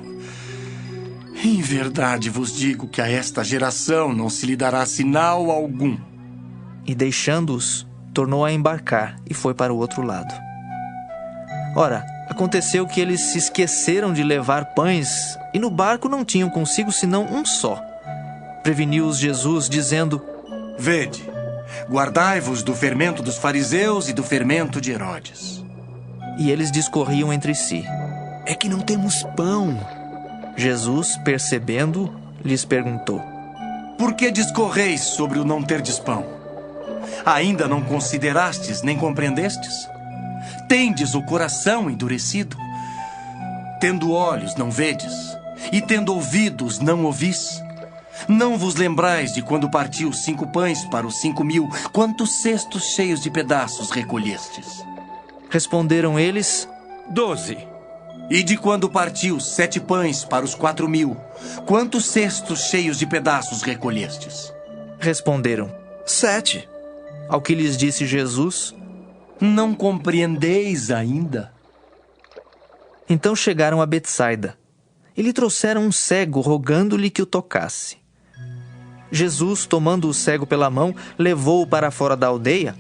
S5: Em verdade vos digo que a esta geração não se lhe dará sinal algum.
S1: E deixando-os, tornou a embarcar e foi para o outro lado. Ora, aconteceu que eles se esqueceram de levar pães e no barco não tinham consigo senão um só. Preveniu-os Jesus, dizendo:
S5: Vede, guardai-vos do fermento dos fariseus e do fermento de Herodes.
S1: E eles discorriam entre si:
S7: É que não temos pão.
S1: Jesus, percebendo, lhes perguntou:
S5: Por que discorreis sobre o não terdes pão? Ainda não considerastes nem compreendestes? Tendes o coração endurecido? Tendo olhos, não vedes? E tendo ouvidos, não ouvis? Não vos lembrais de quando partiu os 5 pães para os 5.000, quantos cestos cheios de pedaços recolhestes?
S1: Responderam eles:
S19: 12.
S5: E de quando partiu 7 pães para os 4.000, quantos cestos cheios de pedaços recolhestes?
S1: Responderam:
S7: 7.
S1: Ao que lhes disse Jesus:
S5: Não compreendeis ainda?
S1: Então chegaram a Betsaida e lhe trouxeram um cego, rogando-lhe que o tocasse. Jesus, tomando o cego pela mão, levou-o para fora da aldeia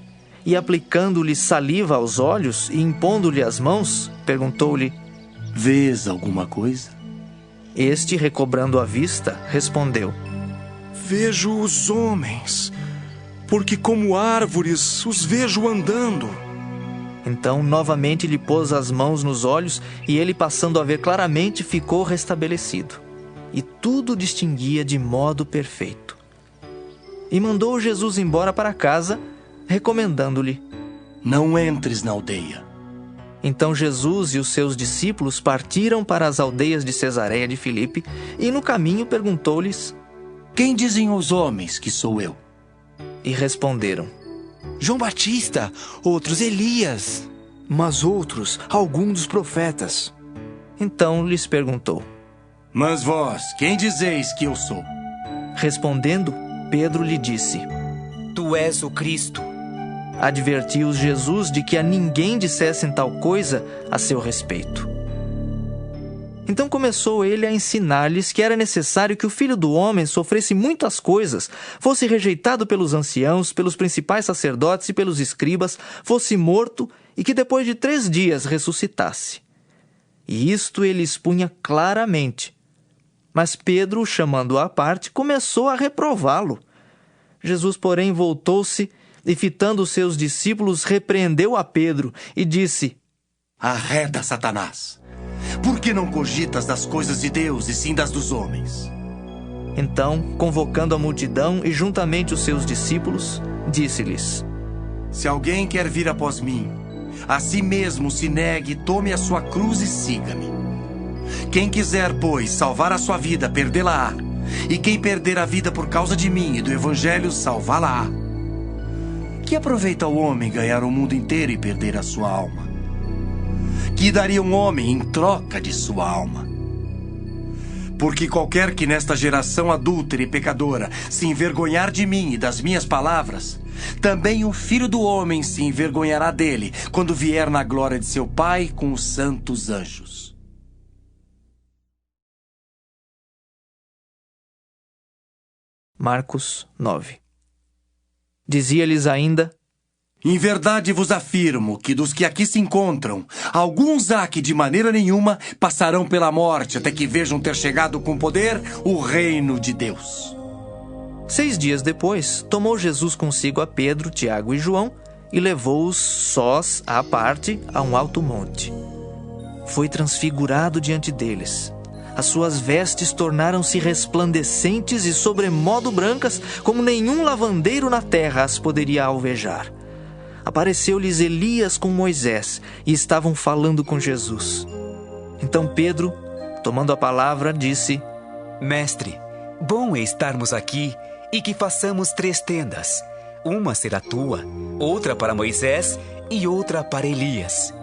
S1: e, aplicando-lhe saliva aos olhos e impondo-lhe as mãos, perguntou-lhe:
S5: Vês alguma coisa?
S1: Este, recobrando a vista, respondeu:
S7: Vejo os homens, porque como árvores os vejo andando.
S1: Então, novamente lhe pôs as mãos nos olhos e ele, passando a ver claramente, ficou restabelecido. E tudo distinguia de modo perfeito. E mandou Jesus embora para casa, recomendando-lhe:
S5: Não entres na aldeia.
S1: Então Jesus e os seus discípulos partiram para as aldeias de Cesareia de Filipe e no caminho perguntou-lhes:
S5: Quem dizem os homens que sou eu?
S1: E responderam:
S7: João Batista, outros Elias, mas outros algum dos profetas.
S1: Então lhes perguntou:
S5: Mas vós, quem dizeis que eu sou?
S1: Respondendo, Pedro lhe disse:
S3: Tu és o Cristo.
S1: Advertiu-os Jesus de que a ninguém dissessem tal coisa a seu respeito. Então começou ele a ensinar-lhes que era necessário que o Filho do Homem sofresse muitas coisas, fosse rejeitado pelos anciãos, pelos principais sacerdotes e pelos escribas, fosse morto e que depois de 3 dias ressuscitasse. E isto ele expunha claramente. Mas Pedro, chamando-o à parte, começou a reprová-lo. Jesus, porém, voltou-se e, fitando os seus discípulos, repreendeu a Pedro e disse:
S5: Arreda, Satanás! Por que não cogitas das coisas de Deus e sim das dos homens?
S1: Então, convocando a multidão e juntamente os seus discípulos, disse-lhes:
S5: Se alguém quer vir após mim, a si mesmo se negue, tome a sua cruz e siga-me. Quem quiser, pois, salvar a sua vida, perdê-la-á. E quem perder a vida por causa de mim e do Evangelho, salvá-la-á. Que aproveita o homem ganhar o mundo inteiro e perder a sua alma? Que daria um homem em troca de sua alma? Porque qualquer que nesta geração adúltera e pecadora se envergonhar de mim e das minhas palavras, também o Filho do Homem se envergonhará dele, quando vier na glória de seu Pai com os santos anjos.
S1: Marcos 9. Dizia-lhes ainda:
S5: Em verdade vos afirmo que dos que aqui se encontram, alguns há que de maneira nenhuma passarão pela morte até que vejam ter chegado com poder o reino de Deus.
S1: 6 dias depois, tomou Jesus consigo a Pedro, Tiago e João e levou-os sós à parte a um alto monte. Foi transfigurado diante deles. As suas vestes tornaram-se resplandecentes e sobremodo brancas, como nenhum lavandeiro na terra as poderia alvejar. Apareceu-lhes Elias com Moisés e estavam falando com Jesus. Então Pedro, tomando a palavra, disse:
S3: Mestre, bom é estarmos aqui e que façamos 3 tendas.
S20: Uma será tua, outra para Moisés e outra para Elias.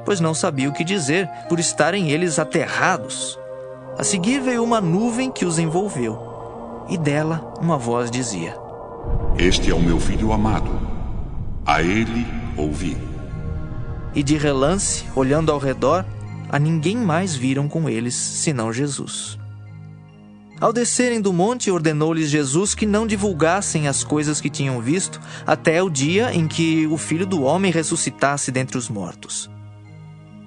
S1: Pois não sabia o que dizer, por estarem eles aterrados. A seguir veio uma nuvem que os envolveu, e dela uma voz dizia:
S4: Este é o meu filho amado, a ele ouvi.
S1: E de relance, olhando ao redor, a ninguém mais viram com eles, senão Jesus. Ao descerem do monte, ordenou-lhes Jesus que não divulgassem as coisas que tinham visto, até o dia em que o Filho do Homem ressuscitasse dentre os mortos.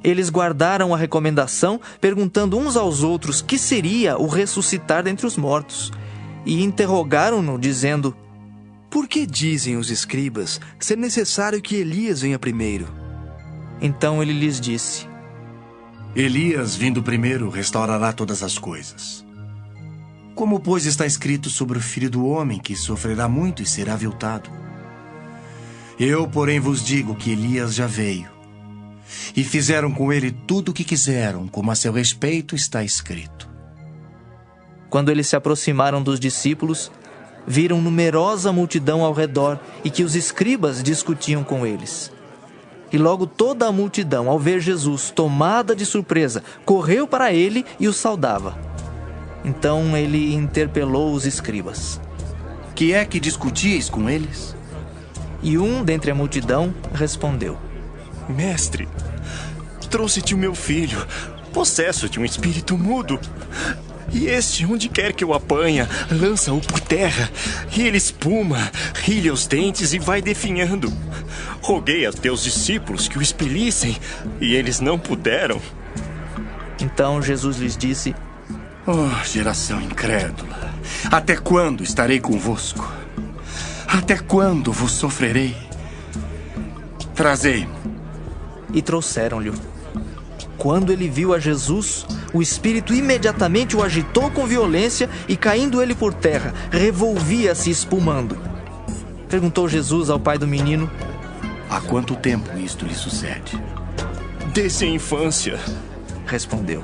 S1: Eles guardaram a recomendação, perguntando uns aos outros que seria o ressuscitar dentre os mortos, e interrogaram-no, dizendo:
S7: Por que dizem os escribas ser necessário que Elias venha primeiro?
S1: Então ele lhes disse:
S5: Elias, vindo primeiro, restaurará todas as coisas. Como, pois, está escrito sobre o Filho do Homem, que sofrerá muito e será aviltado? Eu, porém, vos digo que Elias já veio, e fizeram com ele tudo o que quiseram, como a seu respeito está escrito.
S1: Quando eles se aproximaram dos discípulos, viram numerosa multidão ao redor e que os escribas discutiam com eles. E logo toda a multidão, ao ver Jesus, tomada de surpresa, correu para ele e o saudava. Então ele interpelou os escribas:
S5: Que é que discutíeis com eles?
S1: E um dentre a multidão respondeu:
S8: Mestre, trouxe-te o meu filho, possesso de um espírito mudo. E este, onde quer que o apanha, lança-o por terra, e ele espuma, rilha os dentes e vai definhando. Roguei a teus discípulos que o expelissem, e eles não puderam.
S1: Então Jesus lhes disse:
S5: Oh, geração incrédula, até quando estarei convosco? Até quando vos sofrerei? Trazei-mo.
S1: E trouxeram-lhe. Quando ele viu a Jesus, o espírito imediatamente o agitou com violência e, caindo ele por terra, revolvia-se espumando. Perguntou Jesus ao pai do menino:
S5: Há quanto tempo isto lhe sucede?
S8: Desde a infância,
S1: respondeu.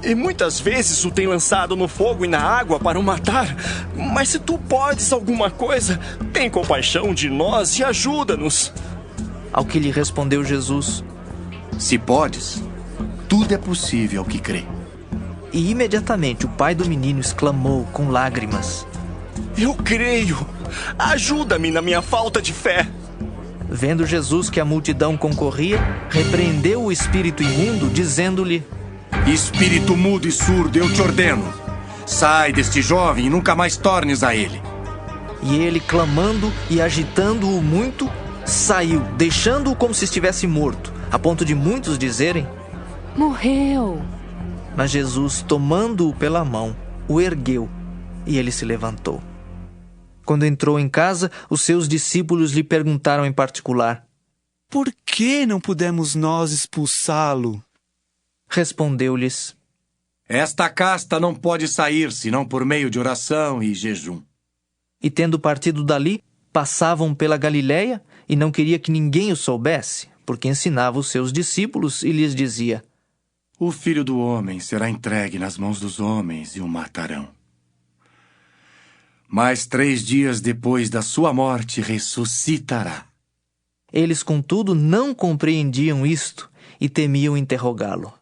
S8: E muitas vezes o tem lançado no fogo e na água para o matar. Mas se tu podes alguma coisa, tem compaixão de nós e ajuda-nos.
S1: Ao que lhe respondeu Jesus:
S5: Se podes, tudo é possível ao que crê.
S1: E imediatamente o pai do menino exclamou com lágrimas:
S8: Eu creio, ajuda-me na minha falta de fé.
S1: Vendo Jesus que a multidão concorria, repreendeu o espírito imundo, dizendo-lhe:
S5: Espírito mudo e surdo, eu te ordeno, sai deste jovem e nunca mais tornes a ele.
S1: E ele, clamando e agitando-o muito, saiu, deixando-o como se estivesse morto, a ponto de muitos dizerem:
S10: Morreu.
S1: Mas Jesus, tomando-o pela mão, o ergueu, e ele se levantou. Quando entrou em casa, os seus discípulos lhe perguntaram em particular:
S12: Por que não pudemos nós expulsá-lo?
S1: Respondeu-lhes:
S5: Esta casta não pode sair, senão por meio de oração e jejum.
S1: E tendo partido dali, passavam pela Galiléia, e não queria que ninguém o soubesse, porque ensinava os seus discípulos e lhes dizia:
S5: O Filho do Homem será entregue nas mãos dos homens e o matarão. Mas 3 dias depois da sua morte ressuscitará.
S1: Eles, contudo, não compreendiam isto e temiam interrogá-lo.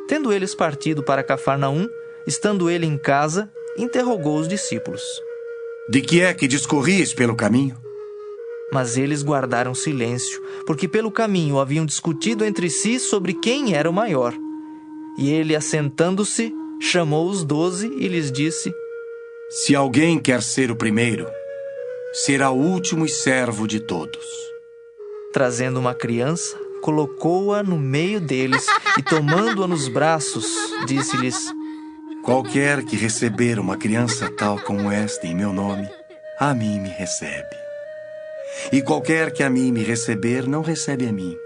S1: Tendo eles partido para Cafarnaum, estando ele em casa, interrogou os discípulos:
S5: De que é que discorries pelo caminho?
S1: Mas eles guardaram silêncio, porque pelo caminho haviam discutido entre si sobre quem era o maior. E ele, assentando-se, chamou os 12 e lhes disse:
S5: Se alguém quer ser o primeiro, será o último e servo de todos.
S1: Trazendo uma criança, colocou-a no meio deles e, tomando-a nos braços, disse-lhes:
S5: Qualquer que receber uma criança tal como esta em meu nome, a mim me recebe. E qualquer que a mim me receber, não recebe a mim,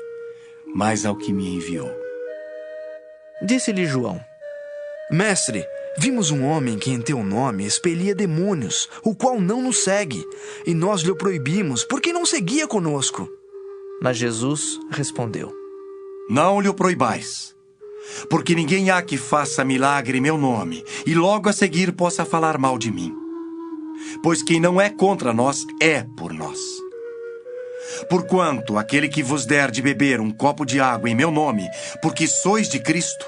S5: mas ao que me enviou.
S1: Disse-lhe João:
S7: Mestre, vimos um homem que em teu nome expelia demônios, o qual não nos segue, e nós lhe o proibimos, porque não seguia conosco.
S1: Mas Jesus respondeu:
S5: Não lhe o proibais, porque ninguém há que faça milagre em meu nome, e logo a seguir possa falar mal de mim. pois quem não é contra nós é por nós. Porquanto aquele que vos der de beber um copo de água em meu nome, porque sois de Cristo,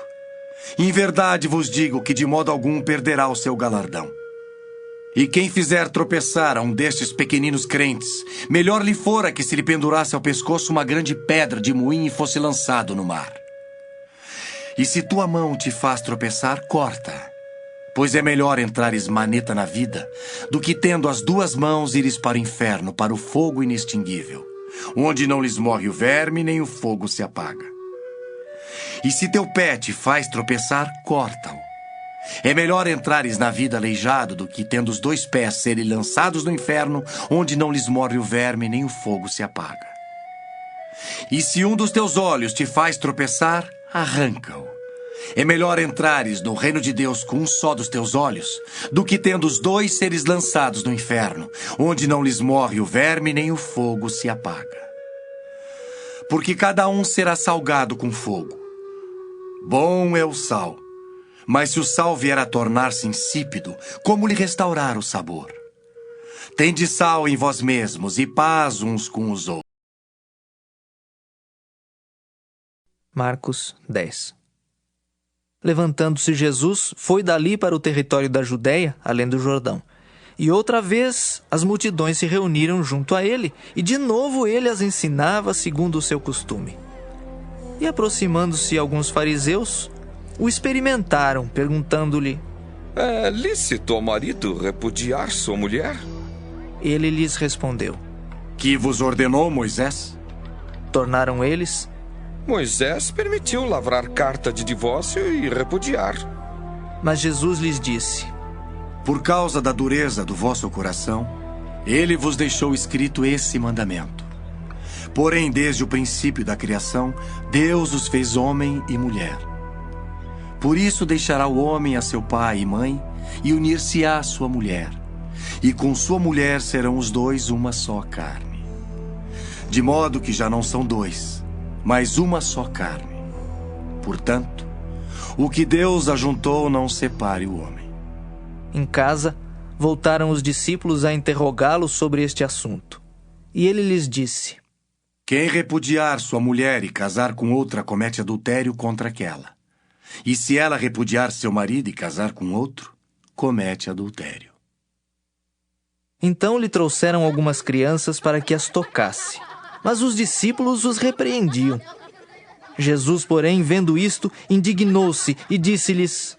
S5: em verdade vos digo que de modo algum perderá o seu galardão. E quem fizer tropeçar a um destes pequeninos crentes, melhor lhe fora que se lhe pendurasse ao pescoço uma grande pedra de moinho e fosse lançado no mar. E se tua mão te faz tropeçar, corta. Pois é melhor entrares maneta na vida, do que tendo as duas mãos ires para o inferno, para o fogo inextinguível, onde não lhes morre o verme, nem o fogo se apaga. E se teu pé te faz tropeçar, corta-o. É melhor entrares na vida aleijado, do que tendo os dois pés serem lançados no inferno, onde não lhes morre o verme, nem o fogo se apaga. E se um dos teus olhos te faz tropeçar, arranca-o. É melhor entrares no reino de Deus com um só dos teus olhos, do que tendo os dois seres lançados no inferno, onde não lhes morre o verme, nem o fogo se apaga. Porque cada um será salgado com fogo. Bom é o sal, mas se o sal vier a tornar-se insípido, como lhe restaurar o sabor? Tende sal em vós mesmos e paz uns com os outros.
S1: Marcos 10. Levantando-se Jesus, foi dali para o território da Judéia, além do Jordão. E outra vez as multidões se reuniram junto a ele, e de novo ele as ensinava segundo o seu costume. E aproximando-se alguns fariseus, o experimentaram, perguntando-lhe:
S11: É lícito ao marido repudiar sua mulher?
S1: Ele lhes respondeu:
S5: Que vos ordenou Moisés?
S1: Tornaram eles:
S11: Moisés permitiu lavrar carta de divórcio e repudiar.
S1: Mas Jesus lhes disse:
S5: Por causa da dureza do vosso coração, ele vos deixou escrito esse mandamento. Porém, desde o princípio da criação, Deus os fez homem e mulher. Por isso deixará o homem a seu pai e mãe, e unir-se-á à sua mulher. E com sua mulher serão os dois uma só carne. De modo que já não são dois, mas uma só carne. Portanto, o que Deus ajuntou não separe o homem.
S1: Em casa, voltaram os discípulos a interrogá-lo sobre este assunto. E ele lhes disse:
S5: Quem repudiar sua mulher e casar com outra comete adultério contra aquela. E se ela repudiar seu marido e casar com outro, comete adultério.
S1: Então lhe trouxeram algumas crianças para que as tocasse. Mas os discípulos os repreendiam. Jesus, porém, vendo isto, indignou-se e disse-lhes: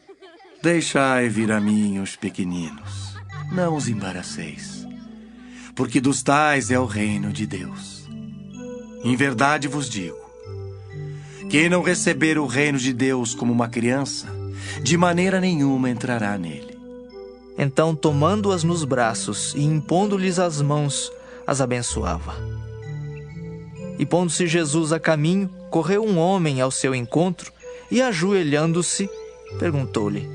S5: Deixai vir a mim os pequeninos, não os embaraceis, porque dos tais é o reino de Deus. Em verdade vos digo, quem não receber o reino de Deus como uma criança, de maneira nenhuma entrará nele.
S1: Então, tomando-as nos braços e impondo-lhes as mãos, as abençoava. E pondo-se Jesus a caminho, correu um homem ao seu encontro e, ajoelhando-se, perguntou-lhe: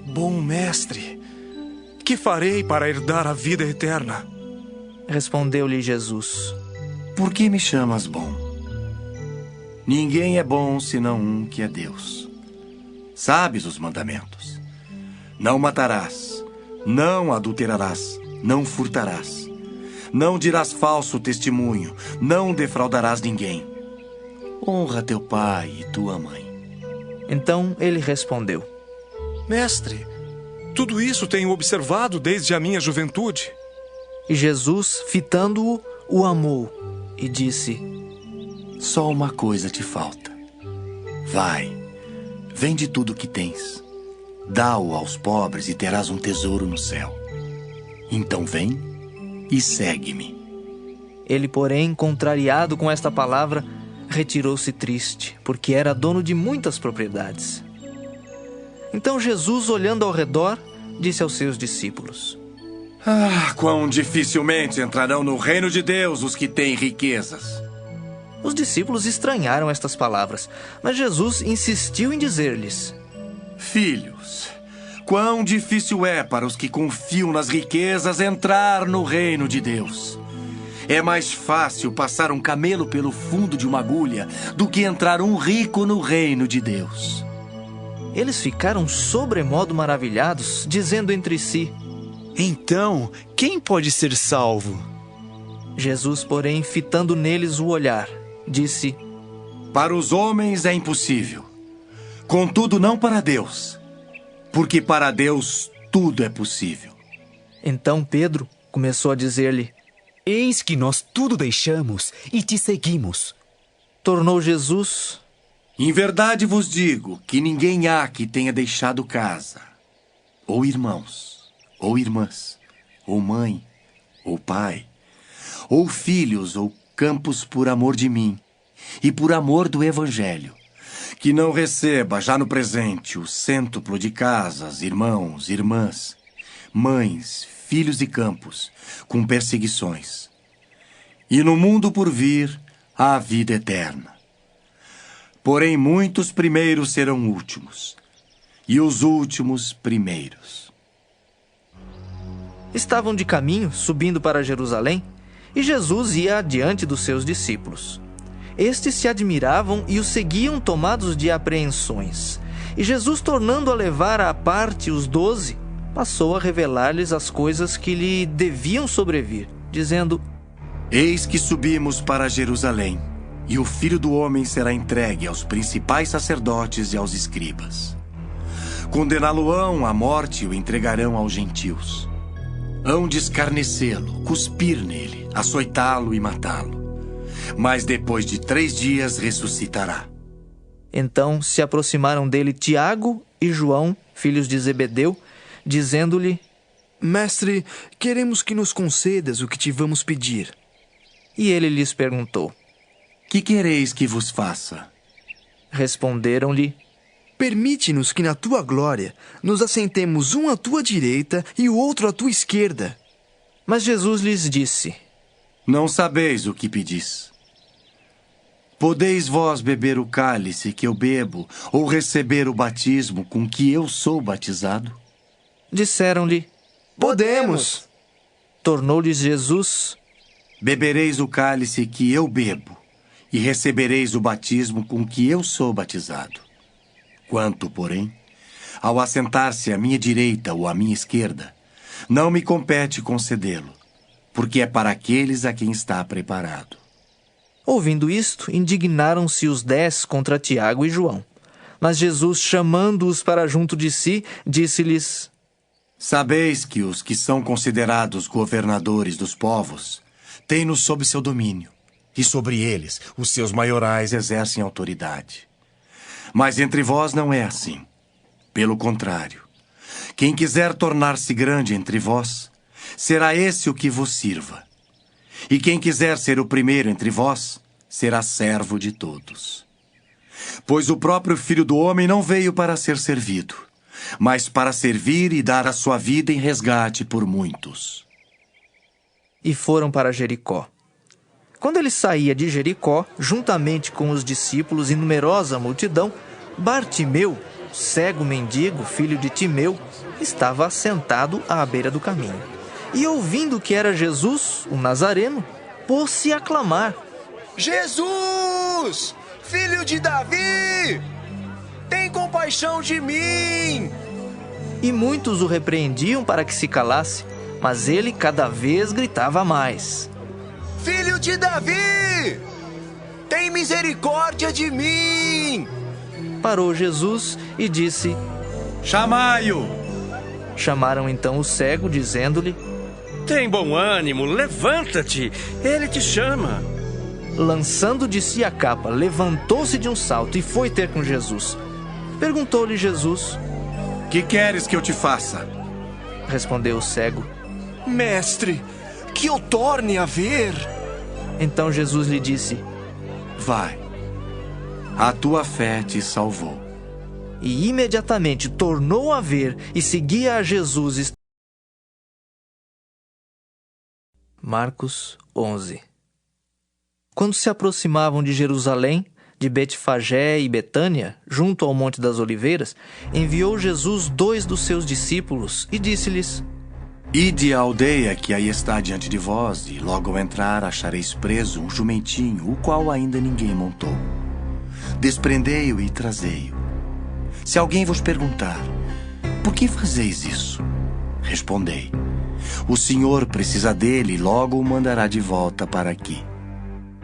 S16: Bom mestre, que farei para herdar a vida eterna?
S1: Respondeu-lhe Jesus:
S5: Por que me chamas bom? Ninguém é bom senão um que é Deus. Sabes os mandamentos: não matarás, não adulterarás, não furtarás, não dirás falso testemunho, não defraudarás ninguém. Honra teu pai e tua mãe.
S1: Então ele respondeu:
S16: Mestre, tudo isso tenho observado desde a minha juventude.
S1: E Jesus, fitando-o, o amou e disse:
S5: Só uma coisa te falta. Vai, vende tudo o que tens, dá-o aos pobres e terás um tesouro no céu. Então vem e segue-me.
S1: Ele, porém, contrariado com esta palavra, retirou-se triste, porque era dono de muitas propriedades. Então Jesus, olhando ao redor, disse aos seus discípulos:
S5: Quão dificilmente entrarão no reino de Deus os que têm riquezas.
S1: Os discípulos estranharam estas palavras, mas Jesus insistiu em dizer-lhes:
S5: Filhos, quão difícil é para os que confiam nas riquezas entrar no reino de Deus. É mais fácil passar um camelo pelo fundo de uma agulha do que entrar um rico no reino de Deus.
S1: Eles ficaram sobremodo maravilhados, dizendo entre si:
S7: Então, quem pode ser salvo?
S1: Jesus, porém, fitando neles o olhar, disse:
S5: Para os homens é impossível, contudo não para Deus, porque para Deus tudo é possível.
S1: Então Pedro começou a dizer-lhe:
S20: Eis que nós tudo deixamos e te seguimos.
S1: Tornou Jesus:
S5: Em verdade vos digo que ninguém há que tenha deixado casa, ou irmãos, ou irmãs, ou mãe, ou pai, ou filhos, ou campos por amor de mim e por amor do Evangelho, que não receba já no presente o cêntuplo de casas, irmãos, irmãs, mães, filhos e campos, com perseguições. E no mundo por vir, a vida eterna. Porém, muitos primeiros serão últimos, e os últimos primeiros.
S1: Estavam de caminho, subindo para Jerusalém, e Jesus ia adiante dos seus discípulos. Estes se admiravam e o seguiam tomados de apreensões. E Jesus, tornando a levar à parte os 12, passou a revelar-lhes as coisas que lhe deviam sobrevir, dizendo:
S5: Eis que subimos para Jerusalém, e o Filho do Homem será entregue aos principais sacerdotes e aos escribas. Condená-lo-ão à morte e o entregarão aos gentios. Hão de escarnecê-lo, cuspir nele, açoitá-lo e matá-lo. Mas depois de 3 dias ressuscitará.
S1: Então se aproximaram dele Tiago e João, filhos de Zebedeu, dizendo-lhe:
S7: Mestre, queremos que nos concedas o que te vamos pedir.
S1: E ele lhes perguntou:
S5: Que quereis que vos faça?
S1: Responderam-lhe:
S7: Permite-nos que na tua glória nos assentemos um à tua direita e o outro à tua esquerda.
S1: Mas Jesus lhes disse:
S5: Não sabeis o que pedis. Podeis vós beber o cálice que eu bebo, ou receber o batismo com que eu sou batizado?
S1: Disseram-lhe:
S7: Podemos.
S1: Tornou-lhes Jesus:
S5: Bebereis o cálice que eu bebo, e recebereis o batismo com que eu sou batizado. Quanto, porém, ao assentar-se à minha direita ou à minha esquerda, não me compete concedê-lo, porque é para aqueles a quem está preparado.
S1: Ouvindo isto, indignaram-se os 10 contra Tiago e João. Mas Jesus, chamando-os para junto de si, disse-lhes:
S5: Sabeis que os que são considerados governadores dos povos têm-nos sob seu domínio, e sobre eles os seus maiorais exercem autoridade. Mas entre vós não é assim. Pelo contrário, quem quiser tornar-se grande entre vós, será esse o que vos sirva. E quem quiser ser o primeiro entre vós, será servo de todos. Pois o próprio Filho do Homem não veio para ser servido, mas para servir e dar a sua vida em resgate por muitos.
S1: E foram para Jericó. Quando ele saía de Jericó, juntamente com os discípulos e numerosa multidão, Bartimeu, cego mendigo, filho de Timeu, estava assentado à beira do caminho. E ouvindo que era Jesus, o Nazareno, pôs-se a clamar:
S6: Jesus, filho de Davi, tem compaixão de mim!
S1: E muitos o repreendiam para que se calasse, mas ele cada vez gritava mais:
S6: Filho de Davi, tem misericórdia de mim!
S1: Parou Jesus e disse:
S5: Chamai-o!
S1: Chamaram então o cego, dizendo-lhe:
S19: Tem bom ânimo, levanta-te, ele te chama.
S1: Lançando de si a capa, levantou-se de um salto e foi ter com Jesus. Perguntou-lhe Jesus:
S5: Que queres que eu te faça?
S1: Respondeu o cego:
S6: Mestre, que eu torne a ver.
S1: Então Jesus lhe disse:
S5: Vai, a tua fé te salvou.
S1: E imediatamente tornou a ver e seguia a Jesus. Marcos 11. Quando se aproximavam de Jerusalém, de Betfagé e Betânia, junto ao Monte das Oliveiras, enviou Jesus 2 dos seus discípulos e disse-lhes:
S5: Ide à aldeia que aí está diante de vós, e logo ao entrar achareis preso um jumentinho, o qual ainda ninguém montou. Desprendei-o e trazei-o. Se alguém vos perguntar: Por que fazeis isso? Respondei: O Senhor precisa dele e logo o mandará de volta para aqui.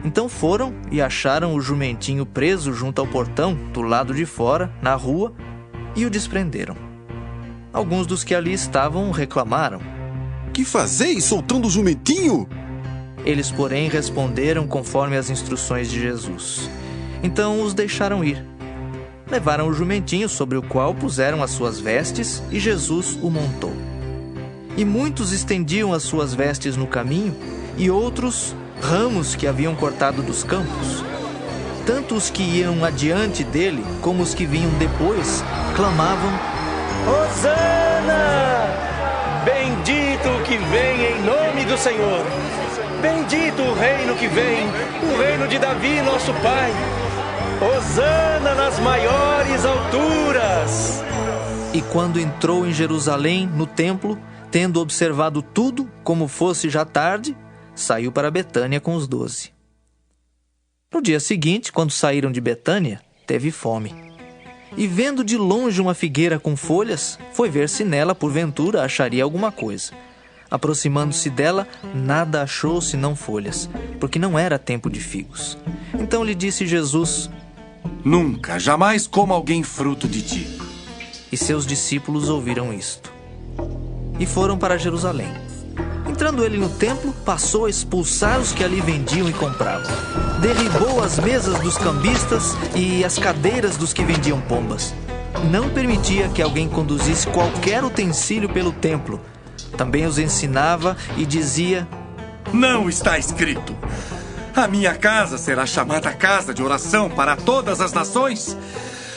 S1: Então foram e acharam o jumentinho preso junto ao portão, do lado de fora, na rua, e o desprenderam. Alguns dos que ali estavam reclamaram:
S15: Que fazeis soltando o jumentinho?
S1: Eles, porém, responderam conforme as instruções de Jesus. Então os deixaram ir. Levaram o jumentinho, sobre o qual puseram as suas vestes, e Jesus o montou. E muitos estendiam as suas vestes no caminho, e outros ramos que haviam cortado dos campos. Tanto os que iam adiante dele, como os que vinham depois, clamavam:
S6: Hosana! Bendito o que vem em nome do Senhor! Bendito o reino que vem, o reino de Davi, nosso pai! Hosana nas maiores alturas!
S1: E quando entrou em Jerusalém, no templo, tendo observado tudo, como fosse já tarde, saiu para Betânia com os 12. No dia seguinte, quando saíram de Betânia, teve fome. E vendo de longe uma figueira com folhas, foi ver se nela, porventura, acharia alguma coisa. Aproximando-se dela, nada achou senão folhas, porque não era tempo de figos. Então lhe disse Jesus:
S5: Nunca, jamais coma alguém fruto de ti.
S1: E seus discípulos ouviram isto. E foram para Jerusalém. Entrando ele no templo, passou a expulsar os que ali vendiam e compravam. Derribou as mesas dos cambistas e as cadeiras dos que vendiam pombas. Não permitia que alguém conduzisse qualquer utensílio pelo templo. Também os ensinava e dizia:
S5: Não está escrito: A minha casa será chamada casa de oração para todas as nações?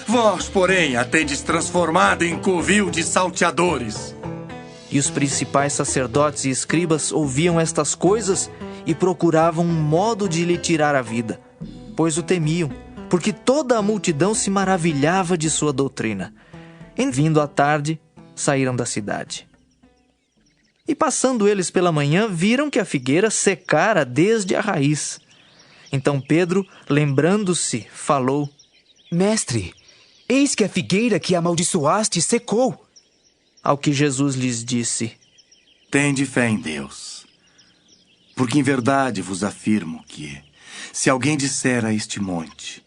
S5: Vós, porém, a tendes transformado em covil de salteadores.
S1: E os principais sacerdotes e escribas ouviam estas coisas e procuravam um modo de lhe tirar a vida, pois o temiam, porque toda a multidão se maravilhava de sua doutrina. E vindo à tarde, saíram da cidade. E passando eles pela manhã, viram que a figueira secara desde a raiz. Então Pedro, lembrando-se, falou:
S20: Mestre, eis que a figueira que amaldiçoaste secou.
S1: Ao que Jesus lhes disse:
S5: Tende fé em Deus, porque em verdade vos afirmo que, se alguém disser a este monte: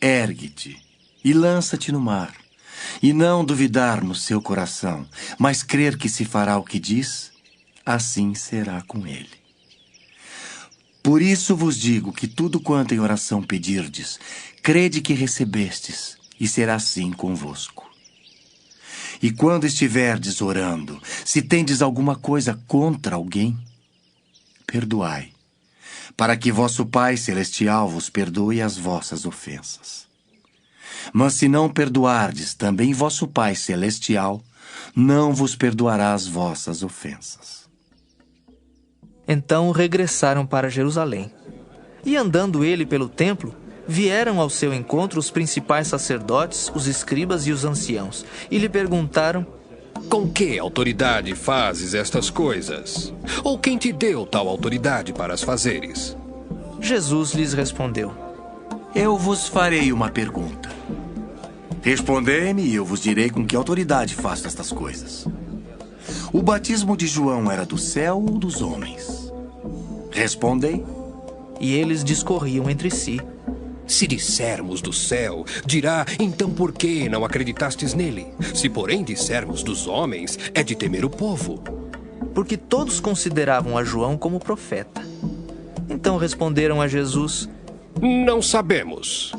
S5: Ergue-te e lança-te no mar, e não duvidar no seu coração, mas crer que se fará o que diz, assim será com ele. Por isso vos digo que tudo quanto em oração pedirdes, crede que recebestes, e será assim convosco. E quando estiverdes orando, se tendes alguma coisa contra alguém, perdoai, para que vosso Pai Celestial vos perdoe as vossas ofensas. Mas se não perdoardes, também vosso Pai Celestial não vos perdoará as vossas ofensas.
S1: Então regressaram para Jerusalém. E andando ele pelo templo, vieram ao seu encontro os principais sacerdotes, os escribas e os anciãos, e lhe perguntaram:
S9: Com que autoridade fazes estas coisas? Ou quem te deu tal autoridade para as fazeres?
S1: Jesus lhes respondeu:
S5: Eu vos farei uma pergunta. Respondei-me e eu vos direi com que autoridade faço estas coisas. O batismo de João era do céu ou dos homens? Respondei.
S1: E eles discorriam entre si.
S9: Se dissermos do céu, dirá, então por que não acreditastes nele? Se porém dissermos dos homens, é de temer o povo.
S1: Porque todos consideravam a João como profeta. Então responderam a Jesus:
S9: Não sabemos.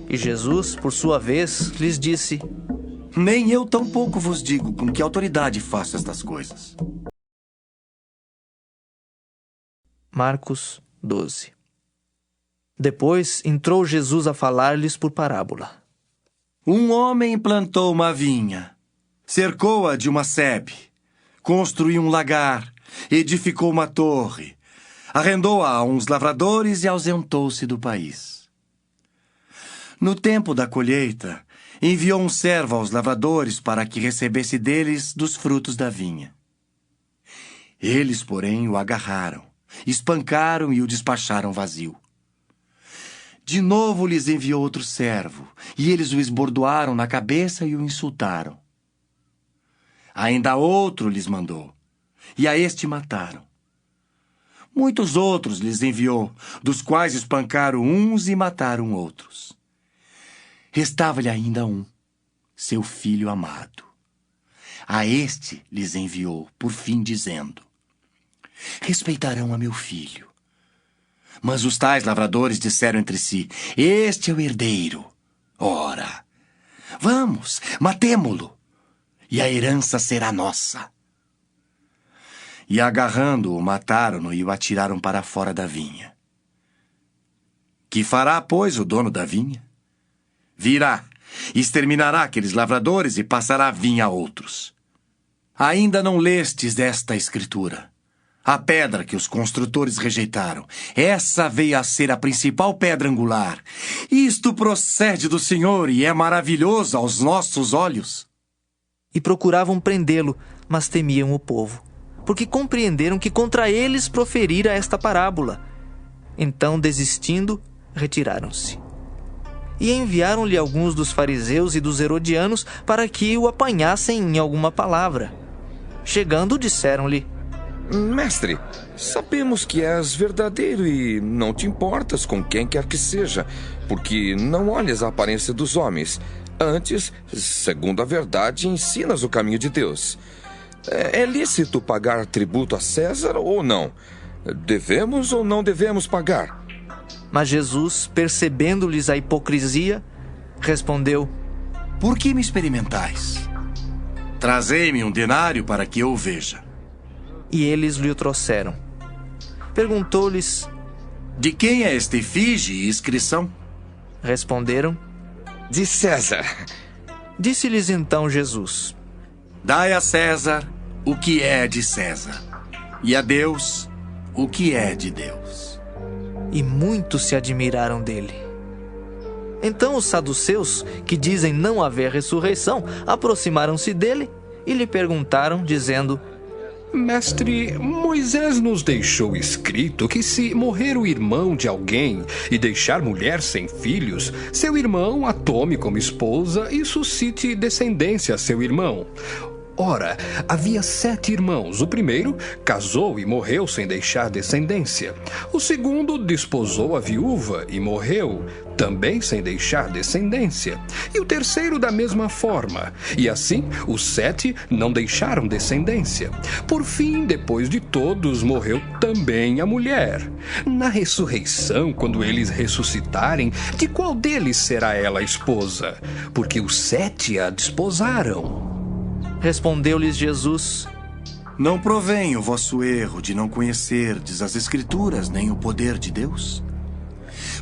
S1: E Jesus, por sua vez, lhes disse:
S5: Nem eu tampouco vos digo com que autoridade faço estas coisas.
S1: Marcos 12. Depois entrou Jesus a falar-lhes por parábola.
S5: Um homem plantou uma vinha, cercou-a de uma sebe, construiu um lagar, edificou uma torre, arrendou-a a uns lavradores e ausentou-se do país. No tempo da colheita, enviou um servo aos lavradores para que recebesse deles dos frutos da vinha. Eles, porém, o agarraram, espancaram e o despacharam vazio. De novo lhes enviou outro servo, e eles o esbordoaram na cabeça e o insultaram. Ainda outro lhes mandou, e a este mataram. Muitos outros lhes enviou, dos quais espancaram uns e mataram outros. Restava-lhe ainda um, seu filho amado. A este lhes enviou, por fim, dizendo: respeitarão a meu filho. Mas os tais lavradores disseram entre si: este é o herdeiro. Ora, vamos, matemo-lo, e a herança será nossa. E agarrando-o, mataram-no e o atiraram para fora da vinha. Que fará, pois, o dono da vinha? Virá, exterminará aqueles lavradores e passará a vinha a outros. Ainda não lestes esta escritura? A pedra que os construtores rejeitaram, essa veio a ser a principal pedra angular. Isto procede do Senhor e é maravilhoso aos nossos olhos.
S1: E procuravam prendê-lo, mas temiam o povo, porque compreenderam que contra eles proferira esta parábola. Então, desistindo, retiraram-se. E enviaram-lhe alguns dos fariseus e dos herodianos para que o apanhassem em alguma palavra. Chegando, disseram-lhe:
S11: Mestre, sabemos que és verdadeiro e não te importas com quem quer que seja, porque não olhas a aparência dos homens. Antes, segundo a verdade, ensinas o caminho de Deus. É lícito pagar tributo a César ou não? Devemos ou não devemos pagar?
S1: Mas Jesus, percebendo-lhes a hipocrisia, respondeu:
S5: por que me experimentais? Trazei-me um denário para que eu o veja.
S1: E eles lhe o trouxeram. Perguntou-lhes:
S5: de quem é esta efígie e inscrição?
S1: Responderam:
S11: de César.
S1: Disse-lhes então Jesus:
S5: dai a César o que é de César, e a Deus o que é de Deus.
S1: E muitos se admiraram dele. Então os saduceus, que dizem não haver ressurreição, aproximaram-se dele e lhe perguntaram, dizendo:
S9: Mestre, Moisés nos deixou escrito que se morrer o irmão de alguém e deixar mulher sem filhos, seu irmão a tome como esposa e suscite descendência a seu irmão. Ora, havia 7 irmãos. O primeiro casou e morreu sem deixar descendência. O segundo desposou a viúva e morreu, também sem deixar descendência. E o terceiro da mesma forma. E assim, os 7 não deixaram descendência. Por fim, depois de todos, morreu também a mulher. Na ressurreição, quando eles ressuscitarem, de qual deles será ela a esposa? Porque os 7 a desposaram.
S1: Respondeu-lhes Jesus:
S5: não provém o vosso erro de não conhecerdes as Escrituras nem o poder de Deus?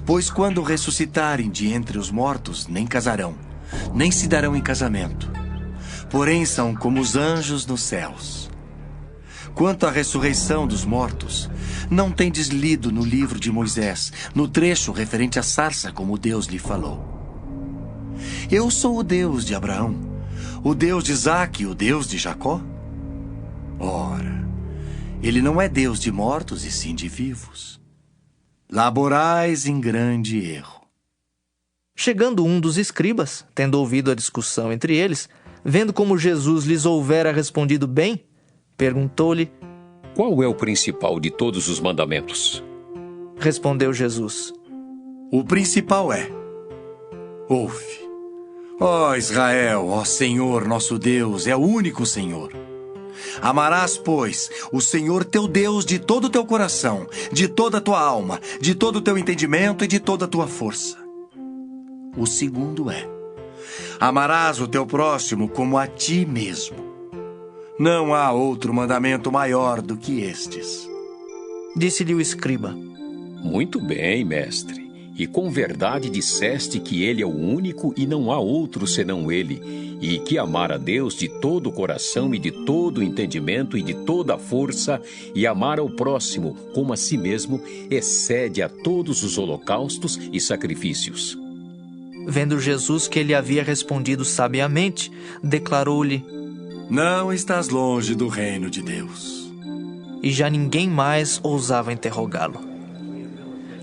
S5: Pois quando ressuscitarem de entre os mortos, nem casarão, nem se darão em casamento. Porém são como os anjos nos céus. Quanto à ressurreição dos mortos, não tendes lido no livro de Moisés, no trecho referente à sarça, como Deus lhe falou: eu sou o Deus de Abraão, o Deus de Isaque e o Deus de Jacó? Ora, ele não é Deus de mortos e sim de vivos. Laborais em grande erro.
S1: Chegando um dos escribas, tendo ouvido a discussão entre eles, vendo como Jesus lhes houvera respondido bem, perguntou-lhe:
S21: qual é o principal de todos os mandamentos?
S1: Respondeu Jesus:
S5: o principal é: ouve, ó Israel, ó Senhor nosso Deus, é o único Senhor. Amarás, pois, o Senhor teu Deus de todo o teu coração, de toda a tua alma, de todo o teu entendimento e de toda a tua força. O segundo é: amarás o teu próximo como a ti mesmo. Não há outro mandamento maior do que estes.
S1: Disse-lhe o escriba:
S21: muito bem, mestre. E com verdade disseste que ele é o único e não há outro senão ele, e que amar a Deus de todo o coração e de todo o entendimento e de toda a força, e amar ao próximo como a si mesmo, excede a todos os holocaustos e sacrifícios.
S1: Vendo Jesus que ele havia respondido sabiamente, declarou-lhe:
S5: não estás longe do reino de Deus.
S1: E já ninguém mais ousava interrogá-lo.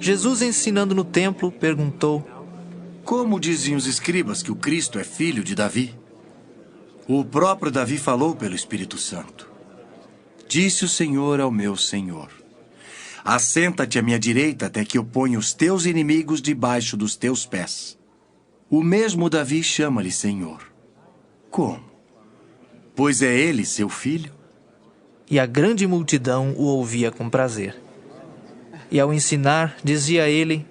S1: Jesus, ensinando no templo, perguntou:
S5: como dizem os escribas que o Cristo é filho de Davi? O próprio Davi falou pelo Espírito Santo: Disse o Senhor ao meu Senhor: assenta-te à minha direita até que eu ponha os teus inimigos debaixo dos teus pés. O mesmo Davi chama-lhe Senhor. Como? Pois é ele seu filho?
S1: E a grande multidão o ouvia com prazer. E ao ensinar, dizia ele: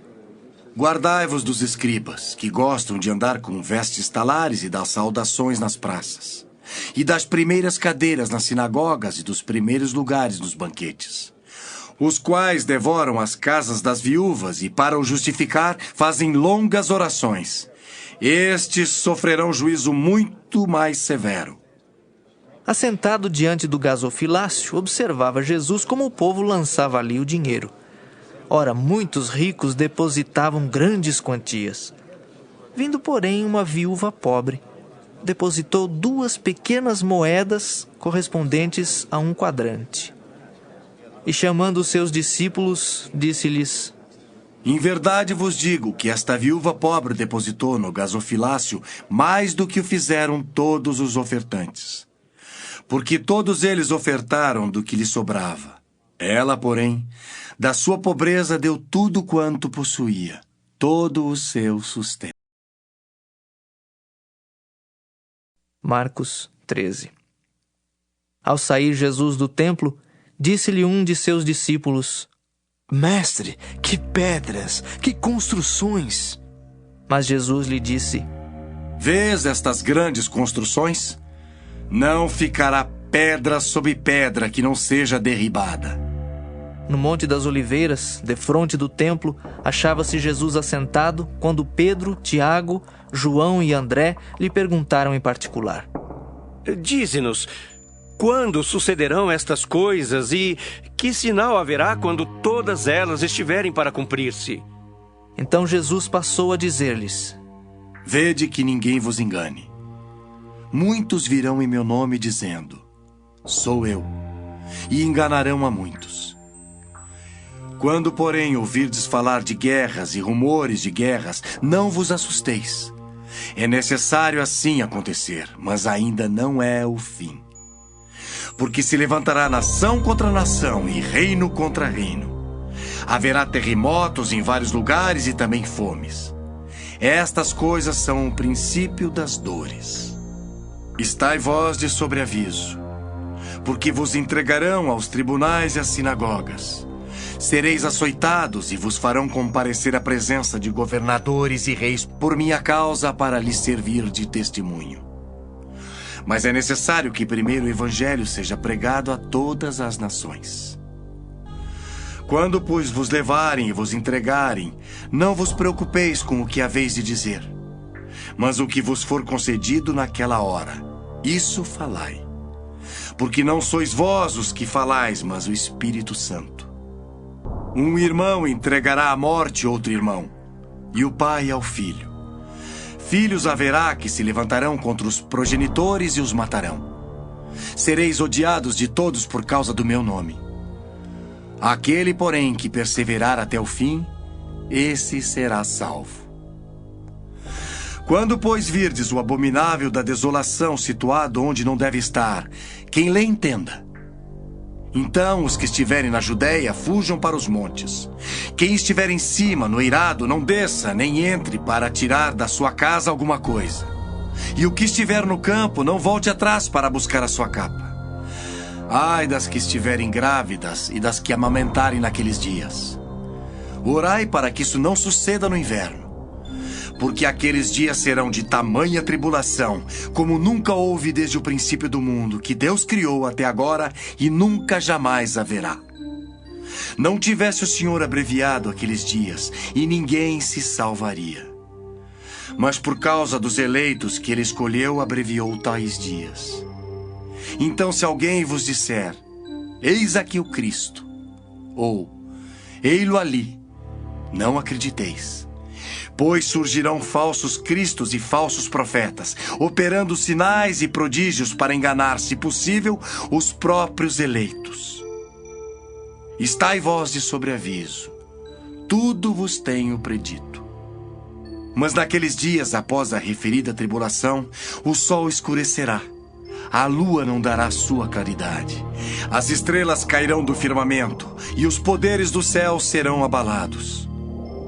S5: guardai-vos dos escribas, que gostam de andar com vestes talares e das saudações nas praças, e das primeiras cadeiras nas sinagogas e dos primeiros lugares nos banquetes, os quais devoram as casas das viúvas e, para o justificar, fazem longas orações. Estes sofrerão juízo muito mais severo.
S1: Assentado diante do gasofilácio, observava Jesus como o povo lançava ali o dinheiro. Ora, muitos ricos depositavam grandes quantias. Vindo, porém, uma viúva pobre, depositou 2 pequenas moedas correspondentes a 1 quadrante. E chamando os seus discípulos, disse-lhes:
S5: em verdade vos digo que esta viúva pobre depositou no gasofilácio mais do que o fizeram todos os ofertantes. Porque todos eles ofertaram do que lhe sobrava. Ela, porém, da sua pobreza deu tudo quanto possuía, todo o seu sustento.
S1: Marcos 13. Ao sair Jesus do templo, disse-lhe um de seus discípulos:
S7: mestre, que pedras, que construções!
S1: Mas Jesus lhe disse:
S5: vês estas grandes construções? Não ficará pedra sobre pedra que não seja derribada.
S1: No Monte das Oliveiras, defronte do templo, achava-se Jesus assentado, quando Pedro, Tiago, João e André lhe perguntaram em particular:
S6: dize-nos, quando sucederão estas coisas e que sinal haverá quando todas elas estiverem para cumprir-se?
S1: Então Jesus passou a dizer-lhes:
S5: vede que ninguém vos engane. Muitos virão em meu nome dizendo: sou eu, e enganarão a muitos. Quando, porém, ouvirdes falar de guerras e rumores de guerras, não vos assusteis. É necessário assim acontecer, mas ainda não é o fim. Porque se levantará nação contra nação e reino contra reino. Haverá terremotos em vários lugares e também fomes. Estas coisas são o princípio das dores. Estai vós de sobreaviso, porque vos entregarão aos tribunais e às sinagogas. Sereis açoitados e vos farão comparecer à presença de governadores e reis por minha causa, para lhes servir de testemunho. Mas é necessário que primeiro o evangelho seja pregado a todas as nações. Quando, pois, vos levarem e vos entregarem, não vos preocupeis com o que haveis de dizer, mas o que vos for concedido naquela hora, isso falai. Porque não sois vós os que falais, mas o Espírito Santo. Um irmão entregará à morte outro irmão, e o pai ao filho. Filhos haverá que se levantarão contra os progenitores e os matarão. Sereis odiados de todos por causa do meu nome. Aquele, porém, que perseverar até o fim, esse será salvo. Quando, pois, virdes o abominável da desolação situado onde não deve estar, quem lê entenda. Então os que estiverem na Judéia fujam para os montes. Quem estiver em cima, no eirado, não desça, nem entre para tirar da sua casa alguma coisa. E o que estiver no campo, não volte atrás para buscar a sua capa. Ai das que estiverem grávidas e das que amamentarem naqueles dias. Orai para que isso não suceda no inverno. Porque aqueles dias serão de tamanha tribulação, como nunca houve desde o princípio do mundo, que Deus criou até agora e nunca jamais haverá. Não tivesse o Senhor abreviado aqueles dias, e ninguém se salvaria. Mas por causa dos eleitos que ele escolheu, abreviou tais dias. Então, se alguém vos disser: eis aqui o Cristo, ou ei-lo ali, não acrediteis. Pois surgirão falsos cristos e falsos profetas, operando sinais e prodígios para enganar, se possível, os próprios eleitos. Estai vós de sobreaviso, tudo vos tenho predito. Mas naqueles dias, após a referida tribulação, o sol escurecerá, a lua não dará sua claridade. As estrelas cairão do firmamento, e os poderes do céu serão abalados.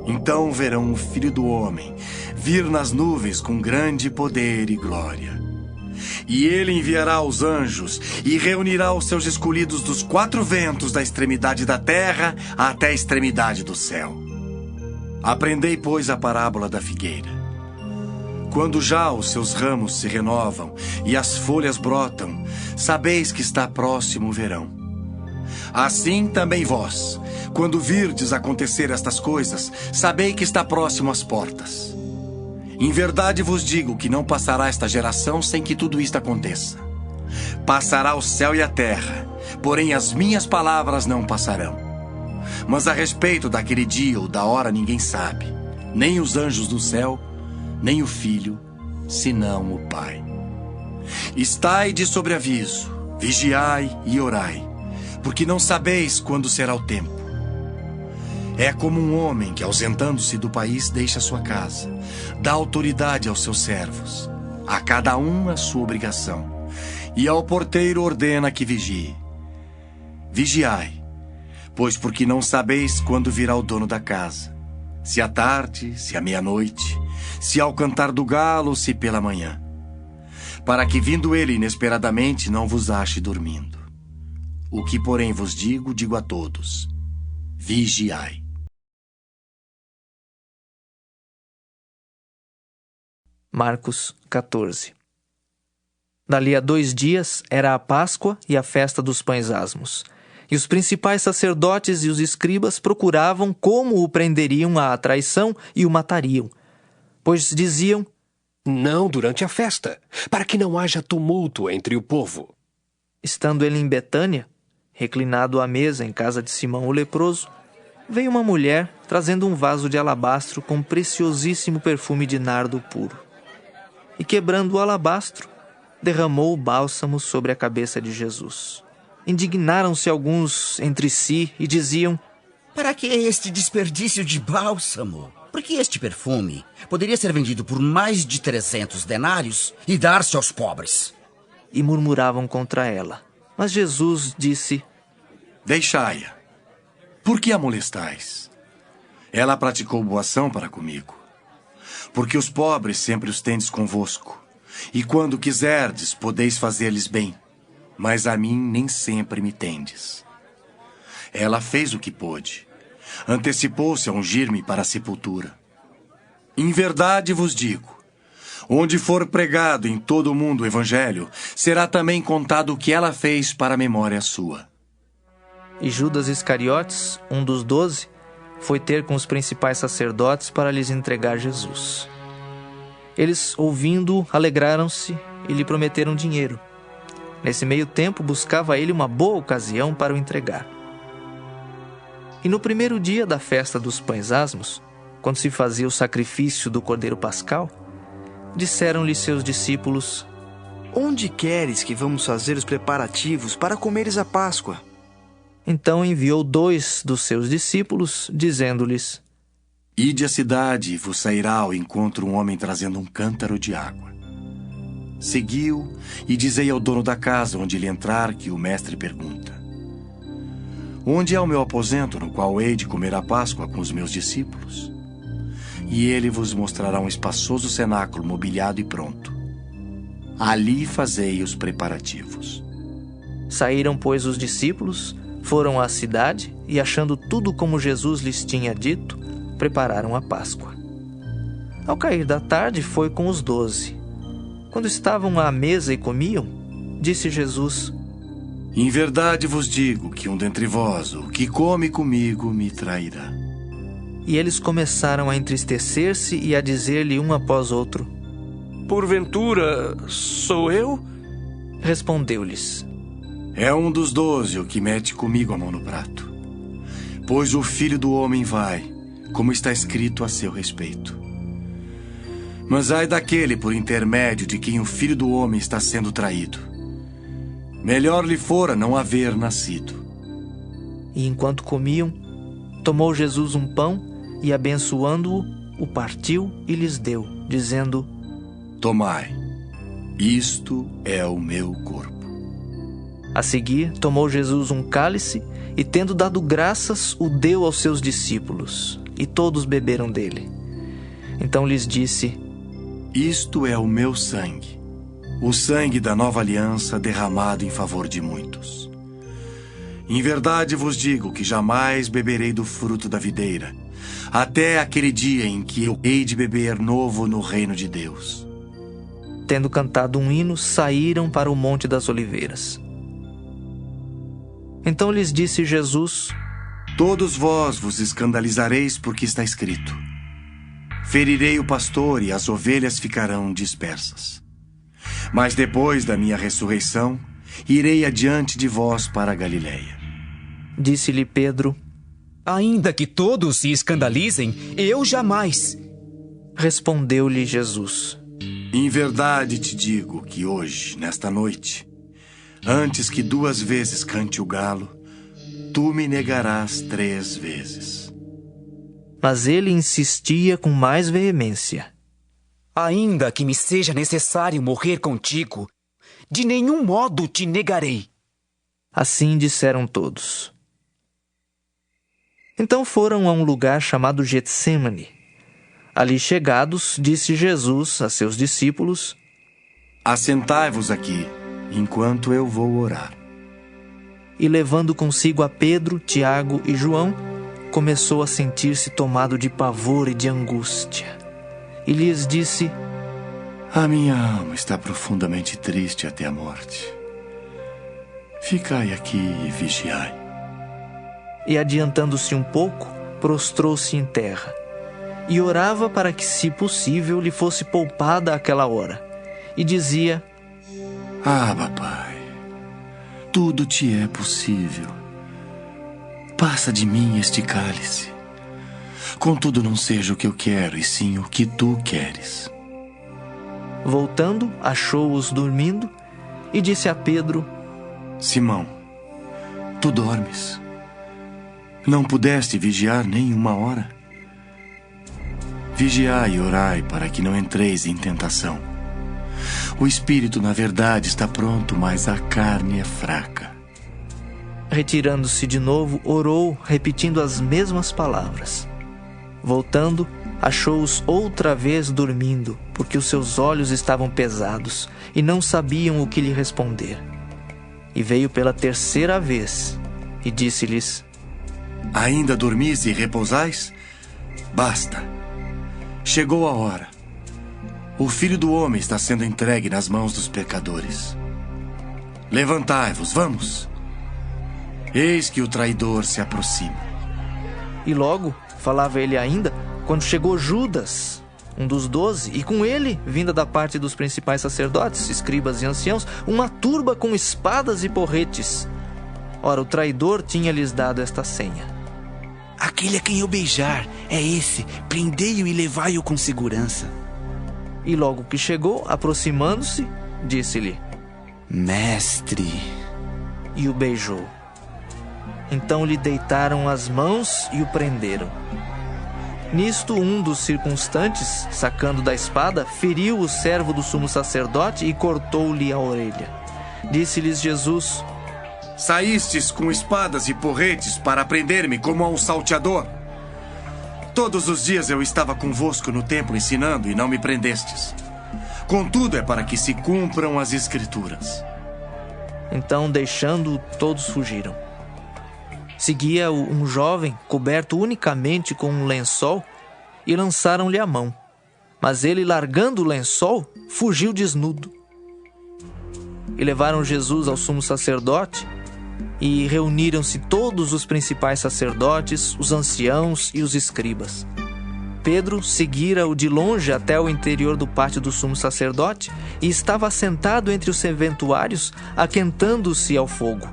S5: Então verão o Filho do Homem vir nas nuvens com grande poder e glória. E ele enviará os anjos e reunirá os seus escolhidos dos 4 ventos, da extremidade da terra até a extremidade do céu. Aprendei, pois, a parábola da figueira. Quando já os seus ramos se renovam e as folhas brotam, sabeis que está próximo o verão. Assim também vós, quando virdes acontecer estas coisas, sabei que está próximo às portas. Em verdade vos digo que não passará esta geração sem que tudo isto aconteça. Passará o céu e a terra, porém as minhas palavras não passarão. Mas a respeito daquele dia ou da hora ninguém sabe, nem os anjos do céu, nem o Filho, senão o Pai. Estai de sobreaviso, vigiai e orai, porque não sabeis quando será o tempo. É como um homem que, ausentando-se do país, deixa sua casa, dá autoridade aos seus servos, a cada um a sua obrigação, e ao porteiro ordena que vigie. Vigiai, pois porque não sabeis quando virá o dono da casa, se à tarde, se à meia-noite, se ao cantar do galo, se pela manhã, para que, vindo ele inesperadamente, não vos ache dormindo. O que, porém, vos digo, digo a todos: vigiai.
S1: Marcos 14. Dali a 2 dias era a Páscoa e a festa dos pães asmos. E os principais sacerdotes e os escribas procuravam como o prenderiam à traição e o matariam. Pois diziam:
S9: não durante a festa, para que não haja tumulto entre o povo.
S1: Estando ele em Betânia, reclinado à mesa em casa de Simão o leproso, veio uma mulher trazendo um vaso de alabastro com preciosíssimo perfume de nardo puro. E quebrando o alabastro, derramou o bálsamo sobre a cabeça de Jesus. Indignaram-se alguns entre si e diziam:
S2: para que este desperdício de bálsamo? Porque este perfume poderia ser vendido por mais de 300 denários e dar-se aos pobres.
S1: E murmuravam contra ela. Mas Jesus disse:
S5: deixai-a. Por que a molestais? Ela praticou boa ação para comigo. Porque os pobres sempre os tendes convosco, e quando quiserdes, podeis fazer-lhes bem, mas a mim nem sempre me tendes. Ela fez o que pôde. Antecipou-se a ungir-me para a sepultura. Em verdade vos digo, onde for pregado em todo o mundo o evangelho, será também contado o que ela fez para a memória sua.
S1: E Judas Iscariotes, um dos 12, foi ter com os principais sacerdotes para lhes entregar Jesus. Eles, ouvindo, alegraram-se e lhe prometeram dinheiro. Nesse meio tempo, buscava ele uma boa ocasião para o entregar. E no primeiro dia da festa dos pães asmos, quando se fazia o sacrifício do cordeiro pascal, disseram-lhe seus discípulos:
S7: onde queres que vamos fazer os preparativos para comeres a Páscoa?
S1: Então enviou 2 dos seus discípulos, dizendo-lhes:
S5: ide à cidade e vos sairá ao encontro um homem trazendo um cântaro de água. Seguiu e dizei ao dono da casa onde ele entrar que o mestre pergunta: onde é o meu aposento no qual hei de comer a Páscoa com os meus discípulos? E ele vos mostrará um espaçoso cenáculo mobiliado e pronto. Ali fazei os preparativos.
S1: Saíram, pois, os discípulos, foram à cidade e, achando tudo como Jesus lhes tinha dito, prepararam a Páscoa. Ao cair da tarde, foi com os 12. Quando estavam à mesa e comiam, disse Jesus:
S5: em verdade vos digo que um dentre vós, o que come comigo, me trairá.
S1: E eles começaram a entristecer-se e a dizer-lhe um após outro:
S13: porventura, sou eu?
S1: Respondeu-lhes:
S5: é um dos 12 o que mete comigo a mão no prato. Pois o Filho do Homem vai, como está escrito a seu respeito. Mas ai daquele por intermédio de quem o Filho do Homem está sendo traído. Melhor lhe fora não haver nascido.
S1: E enquanto comiam, tomou Jesus um pão e, abençoando-o, o partiu e lhes deu, dizendo:
S5: tomai, Isto é o meu corpo.
S1: A seguir, tomou Jesus um cálice e, tendo dado graças, o deu aos seus discípulos, e todos beberam dele. Então lhes disse:
S5: Isto é o meu sangue, o sangue da nova aliança derramado em favor de muitos. Em verdade vos digo que jamais beberei do fruto da videira, até aquele dia em que eu hei de beber novo no reino de Deus.
S1: Tendo cantado um hino, saíram para o Monte das Oliveiras. Então lhes disse Jesus:
S5: Todos vós vos escandalizareis porque está escrito: ferirei o pastor e as ovelhas ficarão dispersas. Mas depois da minha ressurreição, irei adiante de vós para a Galileia.
S1: Disse-lhe Pedro:
S20: Ainda que todos se escandalizem, eu jamais.
S1: Respondeu-lhe Jesus:
S5: Em verdade te digo que hoje, nesta noite, antes que 2 vezes cante o galo, tu me negarás 3 vezes.
S1: Mas ele insistia com mais veemência:
S20: Ainda que me seja necessário morrer contigo, de nenhum modo te negarei.
S1: Assim disseram todos. Então foram a um lugar chamado Getsêmani. Ali chegados, disse Jesus a seus discípulos:
S5: Assentai-vos aqui, enquanto eu vou orar.
S1: E levando consigo a Pedro, Tiago e João, começou a sentir-se tomado de pavor e de angústia. E lhes disse:
S5: A minha alma está profundamente triste até a morte. Ficai aqui e vigiai.
S1: E adiantando-se um pouco, prostrou-se em terra, e orava para que, se possível, lhe fosse poupada aquela hora. E dizia:
S5: Abba, Pai, tudo te é possível. Passa de mim este cálice. Contudo, não seja o que eu quero, e sim o que tu queres.
S1: Voltando, achou-os dormindo, e disse a Pedro:
S5: Simão, tu dormes? Não pudeste vigiar nem 1 hora? Vigiai e orai para que não entreis em tentação. O espírito, na verdade, está pronto, mas a carne é fraca.
S1: Retirando-se de novo, orou, repetindo as mesmas palavras. Voltando, achou-os outra vez dormindo, porque os seus olhos estavam pesados, e não sabiam o que lhe responder. E veio pela 3ª vez, e disse-lhes:
S5: Ainda dormis e repousais? Basta. Chegou a hora. O Filho do Homem está sendo entregue nas mãos dos pecadores. Levantai-vos, vamos. Eis que o traidor se aproxima.
S1: E logo, falava ele ainda, quando chegou Judas, um dos 12, e com ele, vinda da parte dos principais sacerdotes, escribas e anciãos, uma turba com espadas e porretes. Ora, o traidor tinha-lhes dado esta senha:
S14: Aquele a quem eu beijar, é esse, prendei-o e levai-o com segurança.
S1: E logo que chegou, aproximando-se, disse-lhe:
S14: Mestre.
S1: E o beijou. Então lhe deitaram as mãos e o prenderam. Nisto, um dos circunstantes, sacando da espada, feriu o servo do sumo sacerdote e cortou-lhe a orelha. Disse-lhes Jesus:
S5: Saístes com espadas e porretes para prender-me como a um salteador. Todos os dias eu estava convosco no templo ensinando e não me prendestes. Contudo, é para que se cumpram as Escrituras.
S1: Então, deixando-o, todos fugiram. Seguia-o um jovem, coberto unicamente com um lençol, e lançaram-lhe a mão. Mas ele, largando o lençol, fugiu desnudo. E levaram Jesus ao sumo sacerdote, e reuniram-se todos os principais sacerdotes, os anciãos e os escribas. Pedro seguira-o de longe até o interior do pátio do sumo sacerdote e estava assentado entre os serventuários, aquentando-se ao fogo.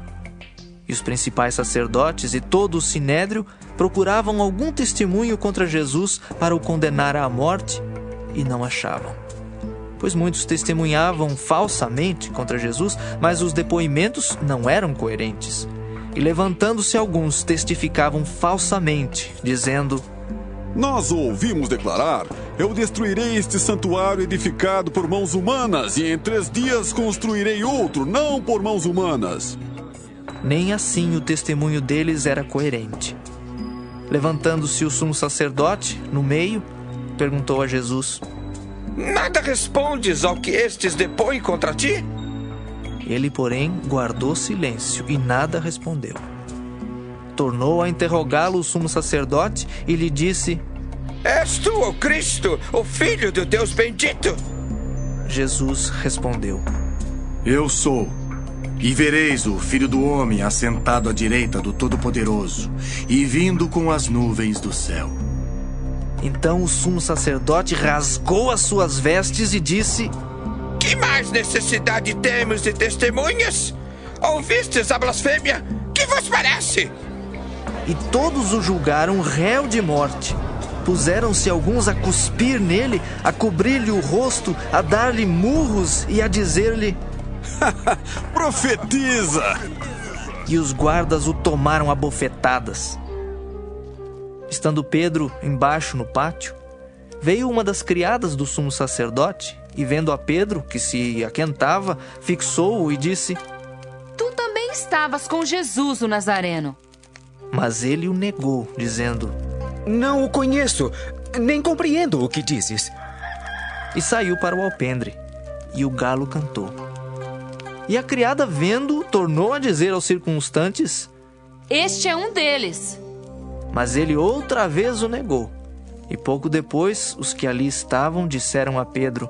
S1: E os principais sacerdotes e todo o sinédrio procuravam algum testemunho contra Jesus para o condenar à morte e não achavam. Pois muitos testemunhavam falsamente contra Jesus, mas os depoimentos não eram coerentes. E levantando-se alguns, testificavam falsamente, dizendo:
S22: Nós o ouvimos declarar
S17: Eu destruirei este santuário edificado por mãos humanas, e em 3 dias construirei outro, não por mãos humanas.
S1: Nem assim o testemunho deles era coerente. Levantando-se o sumo sacerdote, no meio, perguntou a Jesus:
S11: Nada respondes ao que estes depõem contra ti?
S1: Ele, porém, guardou silêncio e nada respondeu. Tornou a interrogá-lo o sumo sacerdote e lhe disse:
S11: És tu o Cristo, o Filho do Deus bendito?
S1: Jesus respondeu:
S5: Eu sou. E vereis o Filho do Homem assentado à direita do Todo-Poderoso e vindo com as nuvens do céu.
S1: Então o sumo sacerdote rasgou as suas vestes e disse:
S11: Que mais necessidade temos de testemunhas? Ouvistes a blasfêmia? Que vos parece?
S1: E todos o julgaram réu de morte. Puseram-se alguns a cuspir nele, a cobrir-lhe o rosto, a dar-lhe murros e a dizer-lhe:
S17: Profetiza!
S1: E os guardas o tomaram a bofetadas. Estando Pedro embaixo no pátio, veio uma das criadas do sumo sacerdote e, vendo a Pedro, que se aquentava, fixou-o e disse:
S10: Tu também estavas com Jesus, o Nazareno.
S1: Mas ele o negou, dizendo:
S20: Não o conheço, nem compreendo o que dizes.
S1: E saiu para o alpendre, e o galo cantou. E a criada, vendo, tornou a dizer aos circunstantes:
S10: Este é um deles.
S1: Mas ele outra vez o negou. E pouco depois, os que ali estavam disseram a Pedro: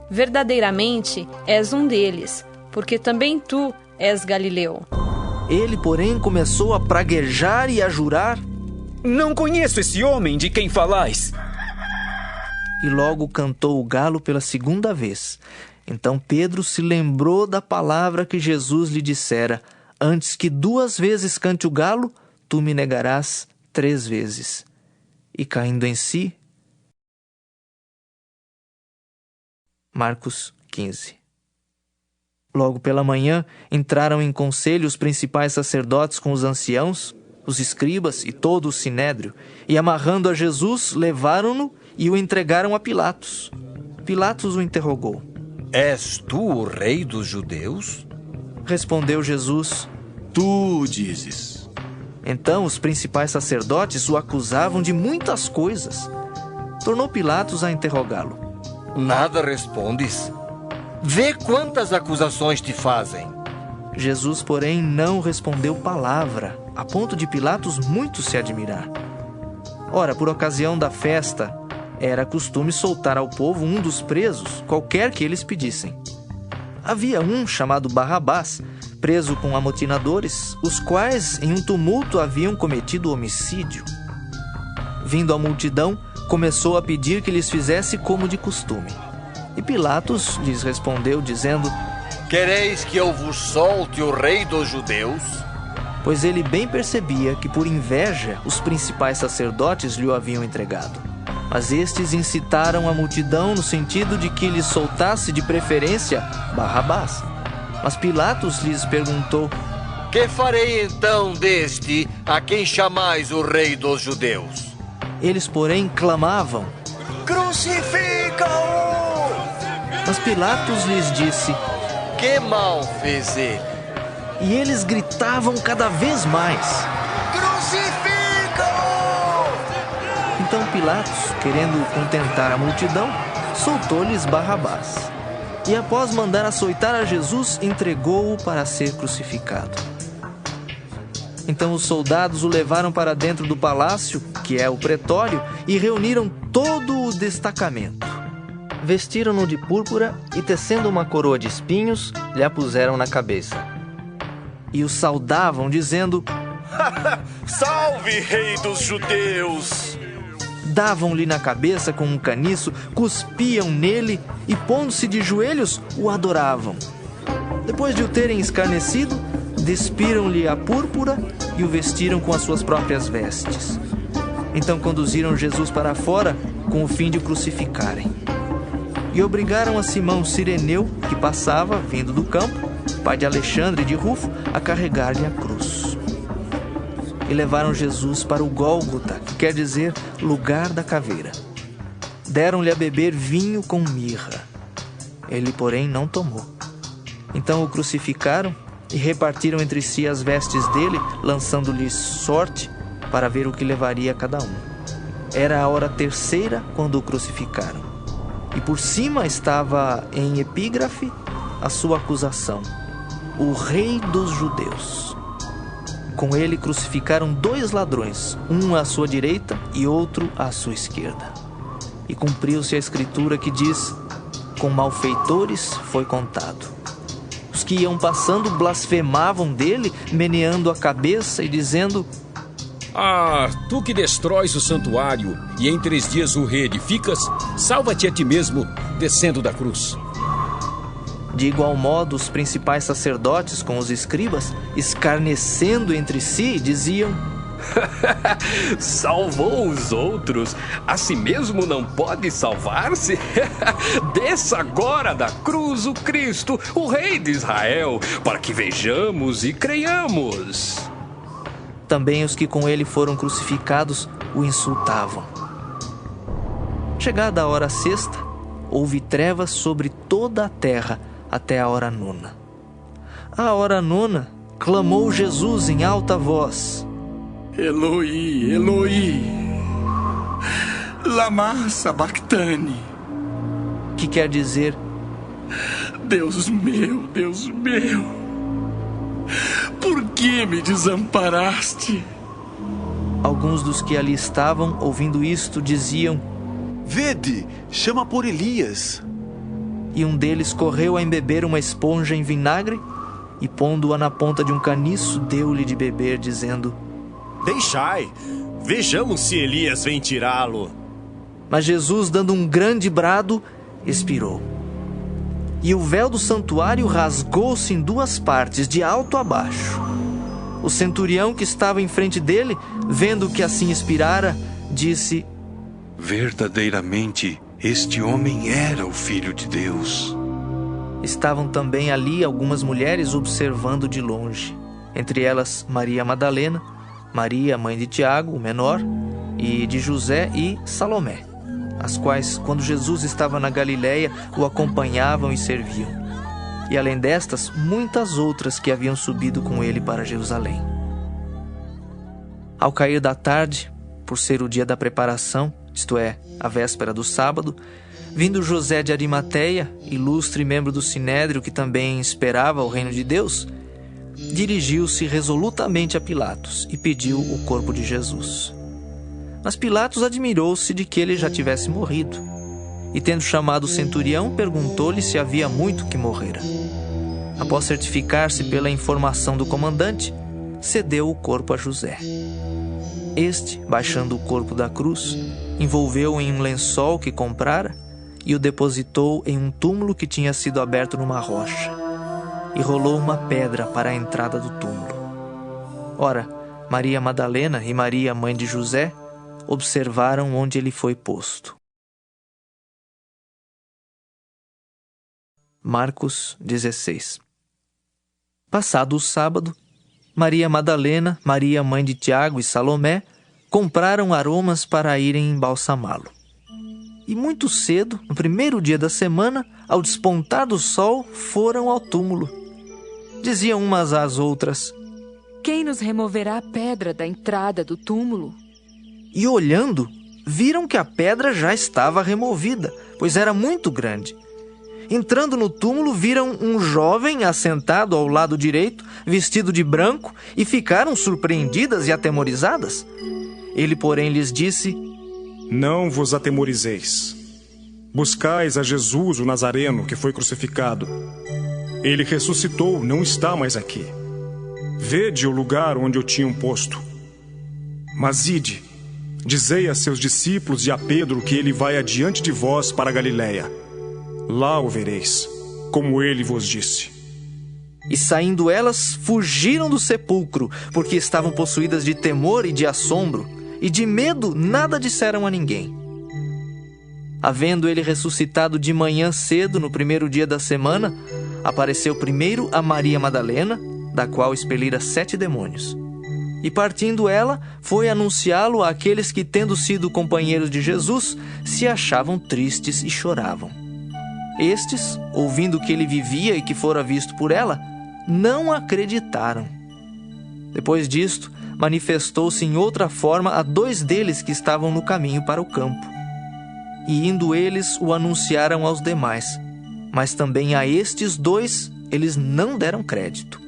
S22: Verdadeiramente és um deles, porque também tu és Galileu.
S1: Ele, porém, começou a praguejar e a jurar:
S20: Não conheço esse homem de quem falais.
S1: E logo cantou o galo pela 2ª vez. Então Pedro se lembrou da palavra que Jesus lhe dissera: Antes que 2 vezes cante o galo, tu me negarás 3 vezes. E caindo em si... Marcos 15. Logo pela manhã, entraram em conselho os principais sacerdotes com os anciãos, os escribas e todo o sinédrio, e amarrando a Jesus, levaram-no e o entregaram a Pilatos. Pilatos o interrogou:
S23: És tu o rei dos judeus?
S1: Respondeu Jesus:
S5: Tu dizes.
S1: Então os principais sacerdotes o acusavam de muitas coisas. Tornou Pilatos a interrogá-lo:
S23: Nada respondes? Vê quantas acusações te fazem.
S1: Jesus, porém, não respondeu palavra, a ponto de Pilatos muito se admirar. Ora, por ocasião da festa, era costume soltar ao povo um dos presos, qualquer que eles pedissem. Havia um chamado Barrabás, preso com amotinadores, os quais em um tumulto haviam cometido homicídio. Vindo a multidão, começou a pedir que lhes fizesse como de costume. E Pilatos lhes respondeu, dizendo:
S23: Quereis que eu vos solte o rei dos judeus?
S1: Pois ele bem percebia que por inveja os principais sacerdotes lhe o haviam entregado. Mas estes incitaram a multidão no sentido de que lhes soltasse de preferência Barrabás. Mas Pilatos lhes perguntou:
S23: Que farei então deste a quem chamais o rei dos judeus?
S1: Eles, porém, clamavam:
S23: Crucifica-o!
S1: Mas Pilatos lhes disse:
S23: Que mal fez ele?
S1: E eles gritavam cada vez mais:
S23: Crucifica-o!
S1: Então Pilatos, querendo contentar a multidão, soltou-lhes Barrabás. E após mandar açoitar a Jesus, entregou-o para ser crucificado. Então os soldados o levaram para dentro do palácio, que é o pretório, e reuniram todo o destacamento. Vestiram-no de púrpura e, tecendo uma coroa de espinhos, lhe a puseram na cabeça. E o saudavam, dizendo:
S23: Salve, rei dos judeus!
S1: Davam-lhe na cabeça com um caniço, cuspiam nele e, pondo-se de joelhos, o adoravam. Depois de o terem escarnecido, despiram-lhe a púrpura e o vestiram com as suas próprias vestes. Então conduziram Jesus para fora com o fim de o crucificarem. E obrigaram a Simão Cireneu, que passava, vindo do campo, pai de Alexandre e de Rufo, a carregar-lhe a cruz. E levaram Jesus para o Gólgota, que quer dizer lugar da caveira. deram-lhe a beber vinho com mirra. Ele, porém, não tomou. Então o crucificaram e repartiram entre si as vestes dele, lançando-lhe sorte para ver o que levaria cada um. Era a hora terceira quando o crucificaram. E por cima estava em epígrafe a sua acusação: o Rei dos Judeus. Com ele crucificaram 2 ladrões, um à sua direita e outro à sua esquerda. E cumpriu-se a escritura que diz: com malfeitores foi contado. Os que iam passando blasfemavam dele, meneando a cabeça e dizendo:
S21: Ah, tu que destróis o santuário e em 3 dias o reedificas, salva-te a ti mesmo, descendo da cruz.
S1: De igual modo, os principais sacerdotes com os escribas, escarnecendo entre si, diziam:
S9: salvou os outros, a si mesmo não pode salvar-se? Desça agora da cruz o Cristo, o Rei de Israel, para que vejamos e creiamos.
S1: Também os que com ele foram crucificados o insultavam. Chegada a hora sexta, houve trevas sobre toda a terra até a hora nona. À hora nona, clamou Jesus em alta voz:
S5: Eloi, Eloi, lama sabachthani.
S1: Que quer dizer:
S5: Deus meu, por que me desamparaste?
S1: Alguns dos que ali estavam, ouvindo isto, diziam:
S15: Vede, chama por Elias.
S1: E um deles correu a embeber uma esponja em vinagre e, pondo-a na ponta de um caniço, deu-lhe de beber, dizendo:
S8: Deixai, vejamos se Elias vem tirá-lo.
S1: Mas Jesus, dando um grande brado, expirou. E o véu do santuário rasgou-se em 2 partes, de alto a baixo. O centurião que estava em frente dele, vendo que assim expirara, disse:
S17: Verdadeiramente, este homem era o Filho de Deus.
S1: Estavam também ali algumas mulheres observando de longe, entre elas Maria Madalena, Maria, mãe de Tiago, o menor, e de José, e Salomé, as quais, quando Jesus estava na Galileia, o acompanhavam e serviam. E além destas, muitas outras que haviam subido com ele para Jerusalém. Ao cair da tarde, por ser o dia da preparação, isto é, a véspera do sábado, vindo José de Arimateia, ilustre membro do Sinédrio que também esperava o reino de Deus, dirigiu-se resolutamente a Pilatos e pediu o corpo de Jesus. Mas Pilatos admirou-se de que ele já tivesse morrido, e tendo chamado o centurião, perguntou-lhe se havia muito que morrera. Após certificar-se pela informação do comandante, cedeu o corpo a José. Este, baixando o corpo da cruz, envolveu-o em um lençol que comprara e o depositou em um túmulo que tinha sido aberto numa rocha, e rolou uma pedra para a entrada do túmulo. Ora, Maria Madalena e Maria, mãe de José, observaram onde ele foi posto. Marcos 16. Passado o sábado, Maria Madalena, Maria, mãe de Tiago e Salomé, compraram aromas para irem embalsamá-lo. E muito cedo, no primeiro dia da semana, ao despontar do sol, foram ao túmulo. Diziam umas às outras:
S10: Quem nos removerá a pedra da entrada do túmulo?
S1: E olhando, viram que a pedra já estava removida, pois era muito grande. Entrando no túmulo, viram um jovem assentado ao lado direito, vestido de branco, e ficaram surpreendidas e atemorizadas. Ele, porém, lhes disse:
S16: Não vos atemorizeis. Buscais a Jesus, o Nazareno, que foi crucificado. Ele ressuscitou, não está mais aqui. Vede o lugar onde o tinham posto. Mas ide, dizei a seus discípulos e a Pedro que ele vai adiante de vós para a Galiléia. Lá o vereis, como ele vos disse.
S1: E saindo elas, fugiram do sepulcro, porque estavam possuídas de temor e de assombro, e de medo nada disseram a ninguém. Havendo ele ressuscitado de manhã cedo, no primeiro dia da semana, apareceu primeiro a Maria Madalena, da qual expelira 7 demônios, E partindo ela, foi anunciá-lo àqueles que, tendo sido companheiros de Jesus, se achavam tristes e choravam. Estes, ouvindo que ele vivia e que fora visto por ela, não acreditaram. Depois disto, manifestou-se em outra forma a 2 deles que estavam no caminho para o campo. E indo eles, o anunciaram aos demais, mas também a estes 2 eles não deram crédito.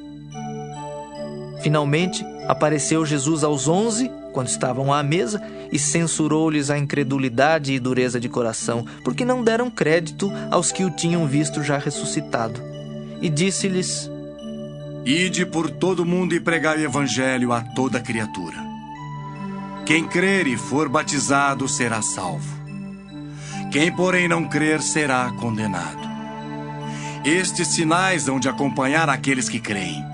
S1: Finalmente, apareceu Jesus aos 11, quando estavam à mesa, e censurou-lhes a incredulidade e dureza de coração, porque não deram crédito aos que o tinham visto já ressuscitado. E disse-lhes:
S5: Ide por todo o mundo e pregai o evangelho a toda criatura. Quem crer e for batizado será salvo. Quem, porém, não crer será condenado. Estes sinais hão de acompanhar aqueles que creem.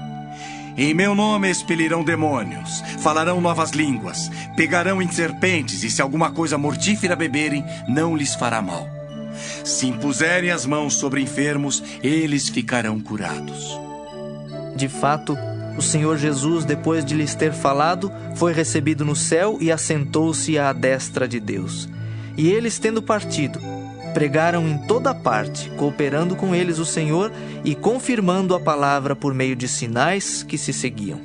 S5: Em meu nome expelirão demônios, falarão novas línguas, pegarão em serpentes, e se alguma coisa mortífera beberem, não lhes fará mal. Se impuserem as mãos sobre enfermos, eles ficarão curados.
S1: De fato, o Senhor Jesus, depois de lhes ter falado, foi recebido no céu e assentou-se à destra de Deus. E eles, tendo partido, pregaram em toda parte, cooperando com eles o Senhor e confirmando a palavra por meio de sinais que se seguiam.